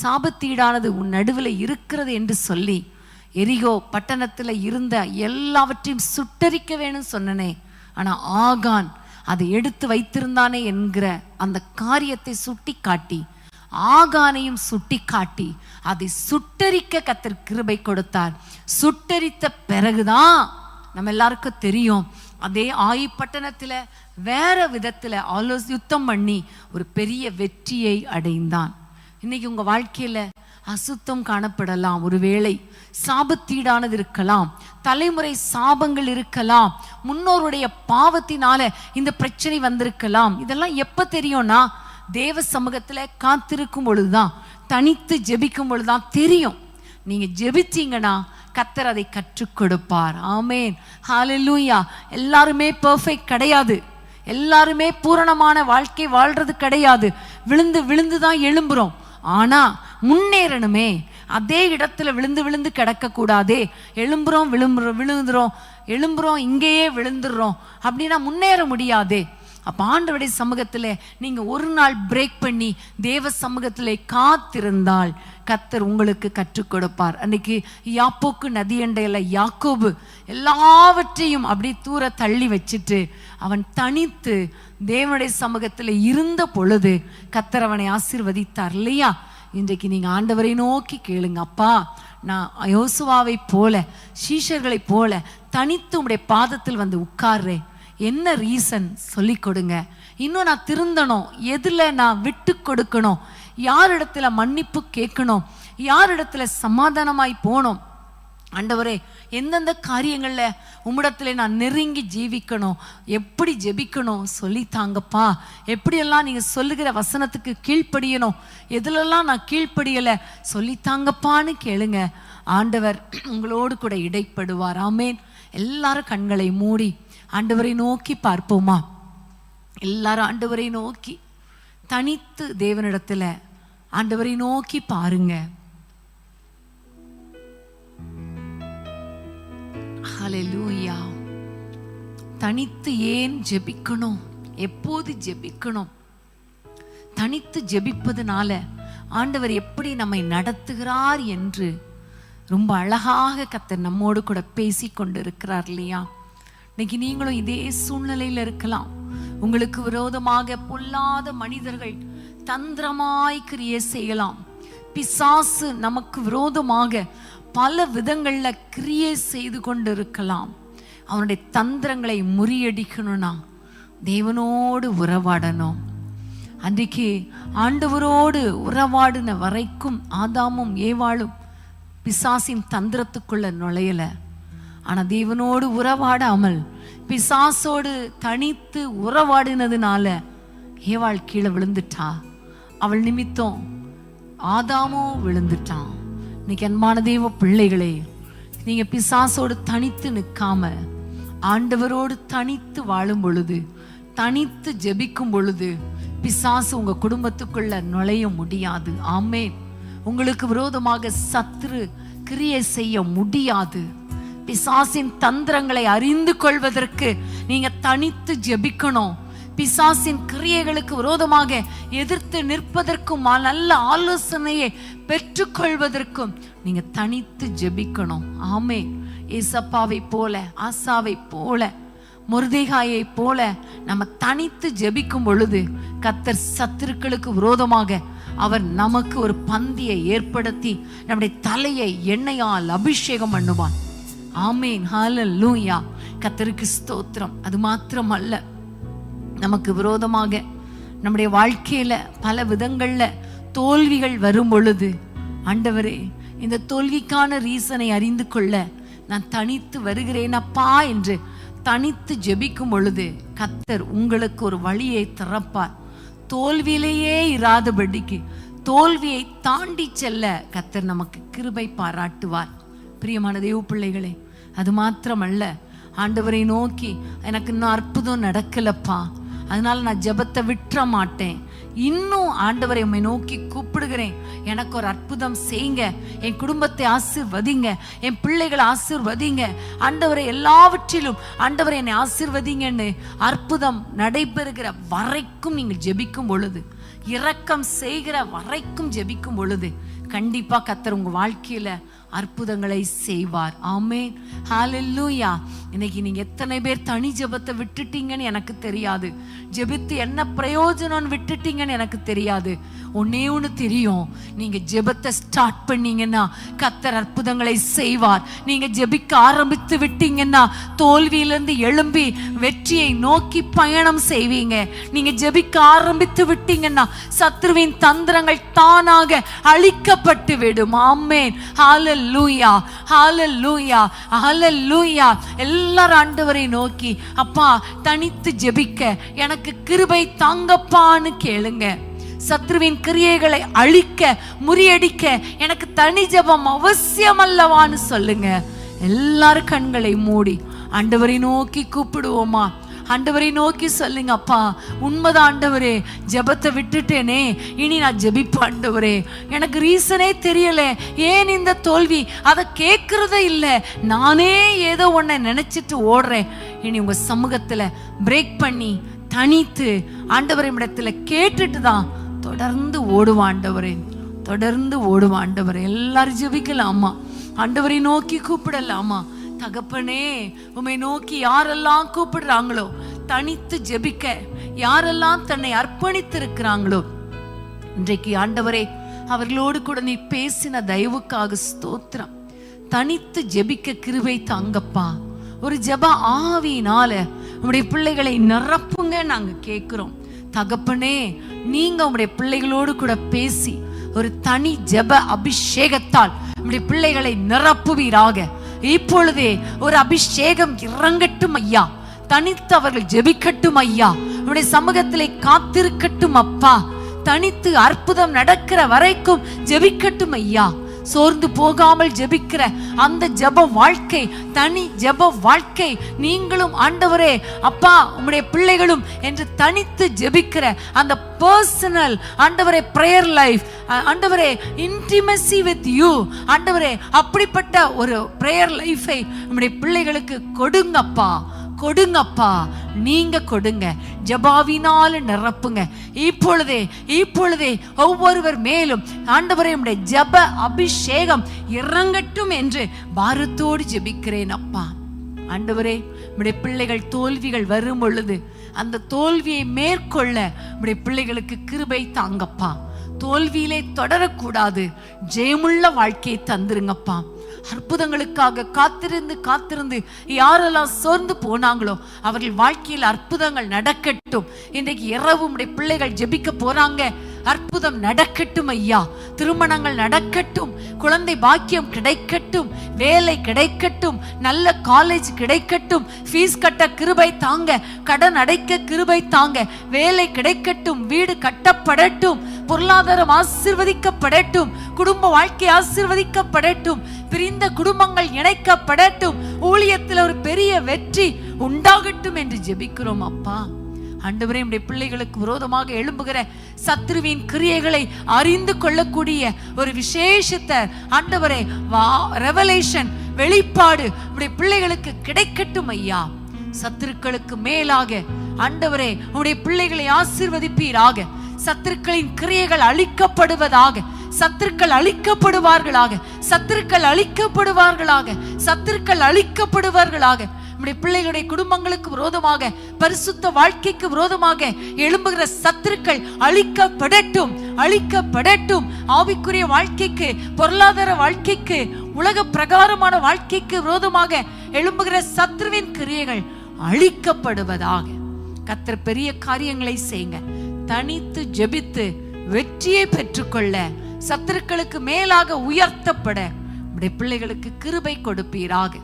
சாபத்தீடானது உன் நடுவில் இருக்கிறது என்று சொல்லி, எரிகோ பட்டணத்துல இருந்த எல்லாவற்றையும் சுட்டரிக்க வேணும் சொன்னனே, ஆனா ஆகான் அதை எடுத்து வைத்திருந்தானே என்கிற அந்த காரியத்தை சுட்டி காட்டி, ஆகானையும் சுட்டி காட்டி அதை சுட்டரிக்க கர்த்தர் கிருபை கொடுத்தார். சுட்டரித்த பிறகுதான் நம்ம எல்லாருக்கும் தெரியும், அதே ஆயி பட்டணத்துல வேற விதத்துல யுத்தம் பண்ணி ஒரு பெரிய வெற்றியை அடைந்தான். இன்னைக்கு உங்க வாழ்க்கையில அசுத்தம் காணப்படலாம், ஒருவேளை சாபத்தீடானது இருக்கலாம், தலைமுறை சாபங்கள் இருக்கலாம், முன்னோருடைய பாவத்தினால இந்த பிரச்சனை வந்திருக்கலாம். இதெல்லாம் எப்ப தெரியும்னா தேவ சமூகத்துல காத்திருக்கும் பொழுதுதான், தனித்து ஜெபிக்கும் பொழுதுதான் தெரியும். நீங்க ஜெபிச்சீங்கன்னா கர்த்தர் அதை கற்றுக் கொடுப்பார். ஆமேன், ஹல்லேலூயா. எல்லாருமே பெர்ஃபெக்ட் கிடையாது, எல்லாருமே பூரணமான வாழ்க்கை வாழ்றது கிடையாது. விழுந்து விழுந்து தான் எழும்புறோம். ஆனா முன்னேறணுமே, அதே இடத்துல விழுந்து விழுந்து கிடக்க கூடாதே. எழும்புறோம் விழுந்துறோம், எழும்புறோம் இங்கேயே விழுந்துடுறோம் அப்படின்னா முன்னேற முடியாதே. அப்ப ஆண்டவருடைய சமூகத்துல நீங்க ஒரு நாள் பிரேக் பண்ணி தேவ சமூகத்திலே காத்திருந்தால் கர்த்தர் உங்களுக்கு கற்றுக் கொடுப்பார். அன்னைக்கு யாப்போக்கு நதியண்டையில யாக்கோபு எல்லாவற்றையும் அப்படி தூர தள்ளி வச்சுட்டு அவன் தனித்து தேவனுடைய சமூகத்துல இருந்த பொழுது கர்த்தர் அவனை ஆசீர்வதித்தார் இல்லையா? இன்றைக்கு நீங்க ஆண்டவரை நோக்கி கேளுங்க, அப்பா நான் யோசுவாவை போல சீஷர்களை போல தனித்து உம்முடைய பாதத்தில் வந்து உட்கார்றேன். என்ன ரீசன் சொல்லி கொடுங்க. இன்னும் நான் திருந்தணும், எதுல நான் விட்டு கொடுக்கணும், யார் இடத்துல மன்னிப்பு கேட்கணும், யார் இடத்துல சமாதானமாய் போகணும். ஆண்டவரே எந்தெந்த காரியங்கள்ல உம்மிடத்துல நான் நெருங்கி ஜீவிக்கணும், எப்படி ஜெபிக்கணும் சொல்லித்தாங்கப்பா. எப்படியெல்லாம் நீங்க சொல்லுகிற வசனத்துக்கு கீழ்ப்படியணும், எதுலெல்லாம் நான் கீழ்ப்படியல சொல்லித்தாங்கப்பான்னு கேளுங்க. ஆண்டவர் உங்களோடு கூட இடைப்படுவார். ஆமேன். எல்லாரும் கண்களை மூடி ஆண்டவரை நோக்கி பார்ப்போமா? எல்லாரும் ஆண்டவரை நோக்கி தனித்து தேவனிடத்துல ஆண்டவரை நோக்கி பாருங்க. ஹல்லேலூயா. தனித்து ஏன் ஜெபிக்கணும்? எப்போது ஜெபிக்கணும்? தனித்து ஜெபிப்பதனால ஆண்டவர் எப்படி நம்மை நடத்துகிறார் என்று ரொம்ப அழகாக கர்த்தர் நம்மோடு கூட பேசி கொண்டு இருக்கிறார் இல்லையா? இன்னைக்கு நீங்களும் இதே சூழ்நிலையில இருக்கலாம். உங்களுக்கு விரோதமாக பொல்லாத மனிதர்கள் தந்திரமாய் கிரியை செய்யலாம். பிசாசு நமக்கு விரோதமாக பல விதங்கள்ல கிரியை செய்து கொண்டு இருக்கலாம். அவனுடைய தந்திரங்களை முறியடிக்கணும்னா தேவனோடு உறவாடணும். அன்றைக்கு ஆண்டவரோடு உறவாடின வரைக்கும் ஆதாமும் ஏவாளும் பிசாசின் தந்திரத்துக்குள்ள நுழையல. ஆனா தேவனோடு உறவாடாமல் பிசாசோடு தனித்து உறவாடினதுனால ஏவாள் கீழே விழுந்துட்டா. அவள் நிமித்தம் ஆதாமோ விழுந்துட்டான். இன்னைக்கு அன்பான தேவ பிள்ளைகளே, நீங்க பிசாசோடு தனித்து நிற்காம ஆண்டவரோடு தனித்து வாழும் பொழுது, தனித்து ஜெபிக்கும் பொழுது பிசாசு உங்க குடும்பத்துக்குள்ள நுழைய முடியாது. ஆமென். உங்களுக்கு விரோதமாக சத்துரு கிரியை செய்ய முடியாது. பிசாசின் தந்திரங்களை அறிந்து கொள்வதற்கு நீங்க தனித்து ஜெபிக்கணும். பிசாசின் கிரியைகளுக்கு விரோதமாக எதிர்த்து நிற்பதற்கும் நல்ல ஆலோசனையை பெற்றுக்கொள்வதற்கும் நீங்க தனித்து ஜெபிக்கணும். ஆமே. ஏசப்பாவை போல, ஆசாவை போல, மொர்தெகாயை போல நம்ம தனித்து ஜெபிக்கும் பொழுது கர்த்தர் சத்துருக்களுக்கு விரோதமாக அவர் நமக்கு ஒரு பந்தியை ஏற்படுத்தி நம்முடைய தலையை எண்ணெயால் அபிஷேகம் பண்ணுவார். ஆமேன். ஹல்லேலூயா. கர்த்தருக்கு ஸ்தோத்திரம். அது மாத்திரம் அல்ல, நமக்கு விரோதமாக நம்முடைய வாழ்க்கையில பல விதங்கள்ல தோல்விகள் வரும் பொழுது, ஆண்டவரே இந்த தோல்விக்கான ரீசனை அறிந்து கொள்ள நான் தனித்து வருகிறேன் அப்பா என்று தனித்து ஜெபிக்கும் பொழுது கர்த்தர் உங்களுக்கு ஒரு வழியை திறப்பார். தோல்வியிலேயே இராதபடிக்கு தோல்வியை தாண்டி செல்ல கர்த்தர் நமக்கு கிருபை பாராட்டுவார். பிரியமான தேவ பிள்ளைகளே, அது மாத்திரமல்ல, ஆண்டவரை நோக்கி எனக்கு இன்னும் அற்புதம் நடக்கலப்பா, அதனால நான் ஜெபத்தை விட்டுற மாட்டேன், இன்னும் ஆண்டவரை உம்மை நோக்கி கூப்பிடுகிறேன், எனக்கு ஒரு அற்புதம் செய்யுங்க, என் குடும்பத்தை ஆசீர்வதிங்க, என் பிள்ளைகளை ஆசீர்வதிங்க, ஆண்டவரை எல்லாவற்றிலும் ஆண்டவரை என்னை ஆசீர்வதிங்கன்னு அற்புதம் நடைபெறுகிற வரைக்கும் நீங்கள் ஜெபிக்கும் பொழுது, இரக்கம் செய்கிற வரைக்கும் ஜெபிக்கும் பொழுது கண்டிப்பா கர்த்தர் உங்க வாழ்க்கையில அற்புதங்களை செய்வார். ஆமென். ஹல்லேலூயா. இன்னைக்கு நீங்க எத்தனை பேர் தனி ஜெபத்தை விட்டுட்டீங்கன்னு எனக்கு தெரியாது, ஜெபித்து என்ன பிரயோஜனம் விட்டுட்டீங்கன்னு எனக்கு தெரியாது. ஒன்னே ஒன்று தெரியும், நீங்க ஜெபத்தை ஸ்டார்ட் பண்ணீங்கன்னா கர்த்தர் அற்புதங்களை செய்வார். நீங்க ஜெபிக்க ஆரம்பித்து விட்டீங்கன்னா தோல்வியிலிருந்து எழும்பி வெற்றியை நோக்கி பயணம் செய்வீங்க. நீங்க ஜெபிக்க ஆரம்பித்து விட்டீங்கன்னா சத்ருவின் தந்திரங்கள் தானாக அழிக்கப்படும். மூடப்பட்டு விடும். ஆமென். ஹalleluya, ஹalleluya, ஹalleluya. எல்லாரும் ஆண்டவரை நோக்கி, அப்பா தனித்து ஜெபிக்க எனக்கு கிருபை தாங்கப்பான்னு கேளுங்க. சத்ருவின் கிரியைகளை அழிக்க முறியடிக்க எனக்கு தனி ஜெபம் அவசியம் அல்லவான்னு சொல்லுங்க. எல்லாரும் கண்களை மூடி ஆண்டவரை நோக்கி கூப்பிடுவோமா? ஆண்டவரை நோக்கி சொல்லுங்க, அப்பா உண்மைதான் ஆண்டவரே, ஜெபத்தை விட்டுட்டேனே, இனி நான் ஜெபிப்ப ஆண்டவரே, எனக்கு ரீசனே தெரியல, ஏன் இந்த தோல்வி, அதை கேட்கறதே இல்லை, நானே ஏதோ ஒன்றை நினைச்சிட்டு ஓடுறேன். இனி உங்க சமூகத்துல பிரேக் பண்ணி தனித்து ஆண்டவரை இடத்துல கேட்டுட்டு தான் தொடர்ந்து ஓடுவான் ஆண்டவரே, தொடர்ந்து ஓடுவான் ஆண்டவரே. எல்லாரும் ஜெபிக்கலாமா? ஆண்டவரை நோக்கி கூப்பிடலாமா? தகப்பனே, உம்மை நோக்கி யாரெல்லாம் கூப்பிடுறாங்களோ, தனித்து ஜெபிக்க யாரெல்லாம் தன்னை அர்ப்பணித்திருக்கிறாங்களோ, இன்றைக்கு ஆண்டவரே அவர்களோடு கூட நீ பேசின தயவுக்காக ஸ்தோத்திரம். தனித்து ஜெபிக்க கிருபை தாங்கப்பா. ஒரு ஜெப ஆவியினால உம்முடைய பிள்ளைகளை நிரப்புங்க நாங்க கேட்கிறோம். தகப்பனே, நீங்க உம்முடைய பிள்ளைகளோடு கூட பேசி ஒரு தனி ஜெப அபிஷேகத்தால் உம்முடைய பிள்ளைகளை நிரப்புவீராக. இப்பொழுதே ஒரு அபிஷேகம் இறங்கட்டும் ஐயா. தனித்து அவர்கள் ஜெபிக்கட்டும் ஐயா. உம்முடைய சமூகத்திலே காத்திருக்கட்டும் அப்பா. தனித்து அற்புதம் நடக்கிற வரைக்கும் ஜெபிக்கட்டும் ஐயா. சோர்ந்து போகாமல் ஜெபிக்கிற அந்த ஜெப வாழ்க்கை, தனி ஜெப வாழ்க்கை, நீங்களும் ஆண்டவரே அப்பா உம்முடைய பிள்ளைகளும் என்று தனித்து ஜெபிக்கிற அந்த பர்சனல் ஆண்டவரே பிரேயர் லைஃப், ஆண்டவரே இன்டிமசி வித் யூ ஆண்டவரே, அப்படிப்பட்ட ஒரு பிரேயர் லைஃபை உம்முடைய பிள்ளைகளுக்கு கொடுங்கப்பா, கொடுங்கப்பா, நீங்க கொடுங்க. ஜெபாவினால நிரப்புங்க. இப்பொழுதே இப்பொழுதே ஒவ்வொருவர் மேலும் ஆண்டவரே உம்முடைய ஜெப அபிஷேகம் இறங்கட்டும் என்று பாரத்தோடு ஜெபிக்கிறேன் அப்பா. ஆண்டவரே, உம்முடைய பிள்ளைகள் தோல்விகள் வரும் பொழுது அந்த தோல்வியை மேற்கொள்ள உம்முடைய பிள்ளைகளுக்கு கிருபை தாங்கப்பா. தோல்வியிலே தொடரக்கூடாது, ஜெயமுள்ள வாழ்க்கையை தந்துருங்கப்பா. அற்புதங்களுக்காக காத்திருந்து காத்திருந்து யாரெல்லாம் சோர்ந்து போனாங்களோ அவர்கள் வாழ்க்கையில் அற்புதங்கள் நடக்கட்டும். இன்றைக்கு இரவு உம்முடைய பிள்ளைகள் ஜெபிக்க போறாங்க. அற்புதம் நடக்கட்டும் ஐயா. திருமணங்கள் நடக்கட்டும், குழந்தை பாக்கியம் கிடைக்கட்டும், வேலை கிடைக்கட்டும், நல்ல காலேஜ் கிடைக்கட்டும், ஃபீஸ் கட்ட கிருபை தாங்க, கடன் அடைக்க கிருபை தாங்க, வேலை கிடைக்கட்டும், வீடு கட்டப்படட்டும், பொருளாதாரம் ஆசீர்வதிக்கப்படட்டும், குடும்ப வாழ்க்கை ஆசீர்வதிக்கப்படட்டும், பிரிந்த குடும்பங்கள் இணைக்கப்படட்டும், ஊழியத்தில் ஒரு பெரிய வெற்றி உண்டாகட்டும் என்று ஜெபிக்கிறோம் அப்பா. ஆண்டவரே, நம்முடைய பிள்ளைகளுக்கு விரோதமாக எழும்புகிற சத்ருவின் கிரியைகளை அறிந்து கொள்ளக்கூடிய ஒரு விசேஷத்தை ஆண்டவரே ரெவலேஷன் வெளிப்பாடு நம்முடைய பிள்ளைகளுக்கு கிடைக்கட்டும் ஐயா. சத்துருக்களுக்கு மேலாக ஆண்டவரே உம்முடைய பிள்ளைகளை ஆசீர்வதிப்பீராக. சத்துருக்களின் கிரியைகள் அழிக்கப்படுவதாக, சத்துருக்கள் அழிக்கப்படுவார்களாக, சத்துருக்கள் அழிக்கப்படுவார்களாக, சத்துருக்கள் அழிக்கப்படுவார்களாக. நம்முடைய பிள்ளைகளுடைய குடும்பங்களுக்கு விரோதமாக, பரிசுத்த வாழ்க்கைக்கு விரோதமாக எழும்புகிற சத்துருக்கள் அழிக்கப்படட்டும், அழிக்கப்படட்டும். ஆவிக்குரிய வாழ்க்கைக்கு, பொருளாதார வாழ்க்கைக்கு, உலக பிரகாரமான வாழ்க்கைக்கு விரோதமாக எழும்புகிற சத்துருவின் கிரியைகள் அழிக்கப்படுவதாக. கர்த்தர் பெரிய காரியங்களை செய்யுங்க. தனித்து ஜெபித்து வெற்றியை பெற்றுக்கொள்ள, சத்துருக்களுக்கு மேலாக உயர்த்தப்பட நம்முடைய பிள்ளைகளுக்கு கிருபை கொடுப்பீராக.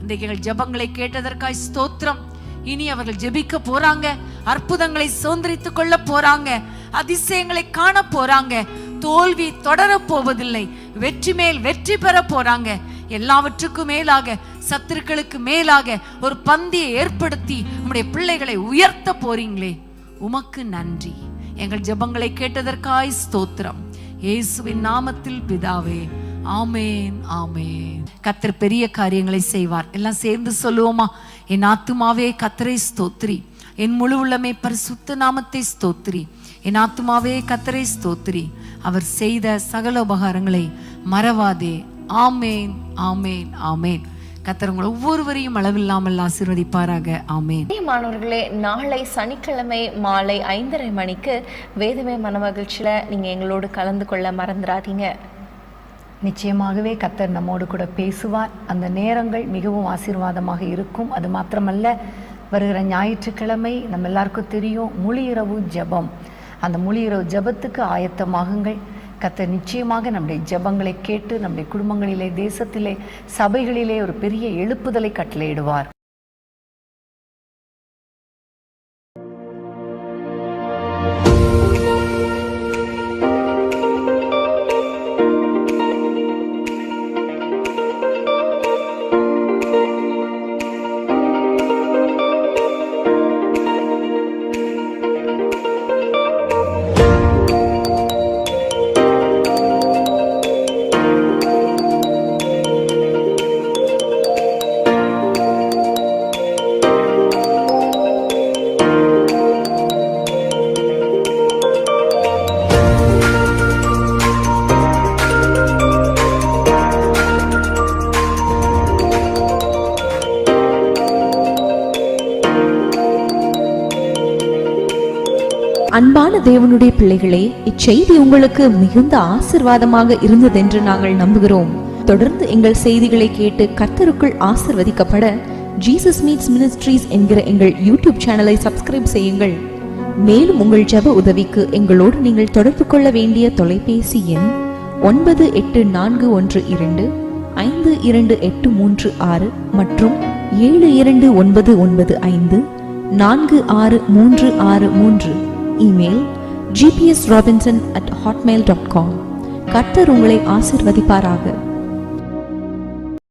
இன்றைக்கு எங்கள் ஜெபங்களை கேட்டதற்காய் ஸ்தோத்திரம். இனி அவர்கள் ஜெபிக்க போறாங்க, அற்புதங்களை சுதந்திரித்துக் கொள்ள போறாங்க, அதிசயங்களை காண போறாங்க. தோல்வி தொடர போவதில்லை, வெற்றி மேல் வெற்றி பெற போறாங்க. எல்லாவற்றுக்கும் மேலாக, சத்துருக்களுக்கு மேலாக ஒரு பந்தியை ஏற்படுத்தி நம்முடைய பிள்ளைகளை உயர்த்த போறீங்களே, உமக்கு நன்றி. எங்கள் ஜெபங்களை கேட்டதற்காய் ஸ்தோத்திரம். இயேசுவின் நாமத்தில் பிதாவே, ஆமேன், ஆமேன். கர்த்தர் பெரிய காரியங்களை செய்வார். எல்லாம் சேர்ந்து சொல்லுவோமா? என் ஆத்துமாவே கர்த்தரை ஸ்தோத்திரி, என் முழு உள்ளமே பரிசுத்த நாமத்தை ஸ்தோத்திரி. என் ஆத்துமாவே கர்த்தரை ஸ்தோத்திரி, அவர் செய்த சகல உபகாரங்களை மறவாதே. ஆமேன், ஆமேன், ஆமேன். கர்த்தர் உங்களை ஒவ்வொருவரையும் அளவில்லாமல் ஆசீர்வதிப்பாராக. ஆமேன். மாணவர்களே, நாளை சனிக்கிழமை மாலை 5:30 மணிக்கு வேதமே மனமகிழ்ச்சியில் நீங்கள் எங்களோடு கலந்து கொள்ள மறந்துடாதீங்க. நிச்சயமாகவே கர்த்தர் நம்மோடு கூட பேசுவார். அந்த நேரங்கள் மிகவும் ஆசீர்வாதமாக இருக்கும். அது மாத்திரமல்ல, வருகிற ஞாயிற்றுக்கிழமை நம்ம எல்லாருக்கும் தெரியும் முழு இரவு ஜெபம். அந்த முழு இரவு ஜெபத்துக்கு ஆயத்தமாகுங்கள். கர்த்தர் நிச்சயமாக நம்முடைய ஜெபங்களை கேட்டு நம்முடைய குடும்பங்களிலே, தேசத்திலே, சபைகளிலே ஒரு பெரிய எழுப்புதலை கட்டளையிடுவார். அன்பான தேவனுடைய பிள்ளைகளே, இச்செய்தி உங்களுக்கு மிகுந்த ஆசிர்வாதமாக இருந்ததென்று நாங்கள் நம்புகிறோம். தொடர்ந்து எங்கள் செய்திகளை கேட்டு கர்த்தருக்குள் ஆசிர்வதிக்கப்பட ஜீசஸ் மீட்ஸ் மினிஸ்ட்ரீஸ் என்கிற எங்கள் யூடியூப் சேனலை சப்ஸ்கிரைப் செய்யுங்கள். மேலும் உங்கள் ஜெப உதவிக்கு எங்களோடு நீங்கள் தொடர்பு கொள்ள வேண்டிய தொலைபேசி எண் 9841252836 மற்றும் 7299546363. Email gpsrobinson@hotmail.com. கர்த்தர் உங்களை ஆசிர்வதிப்பாராக.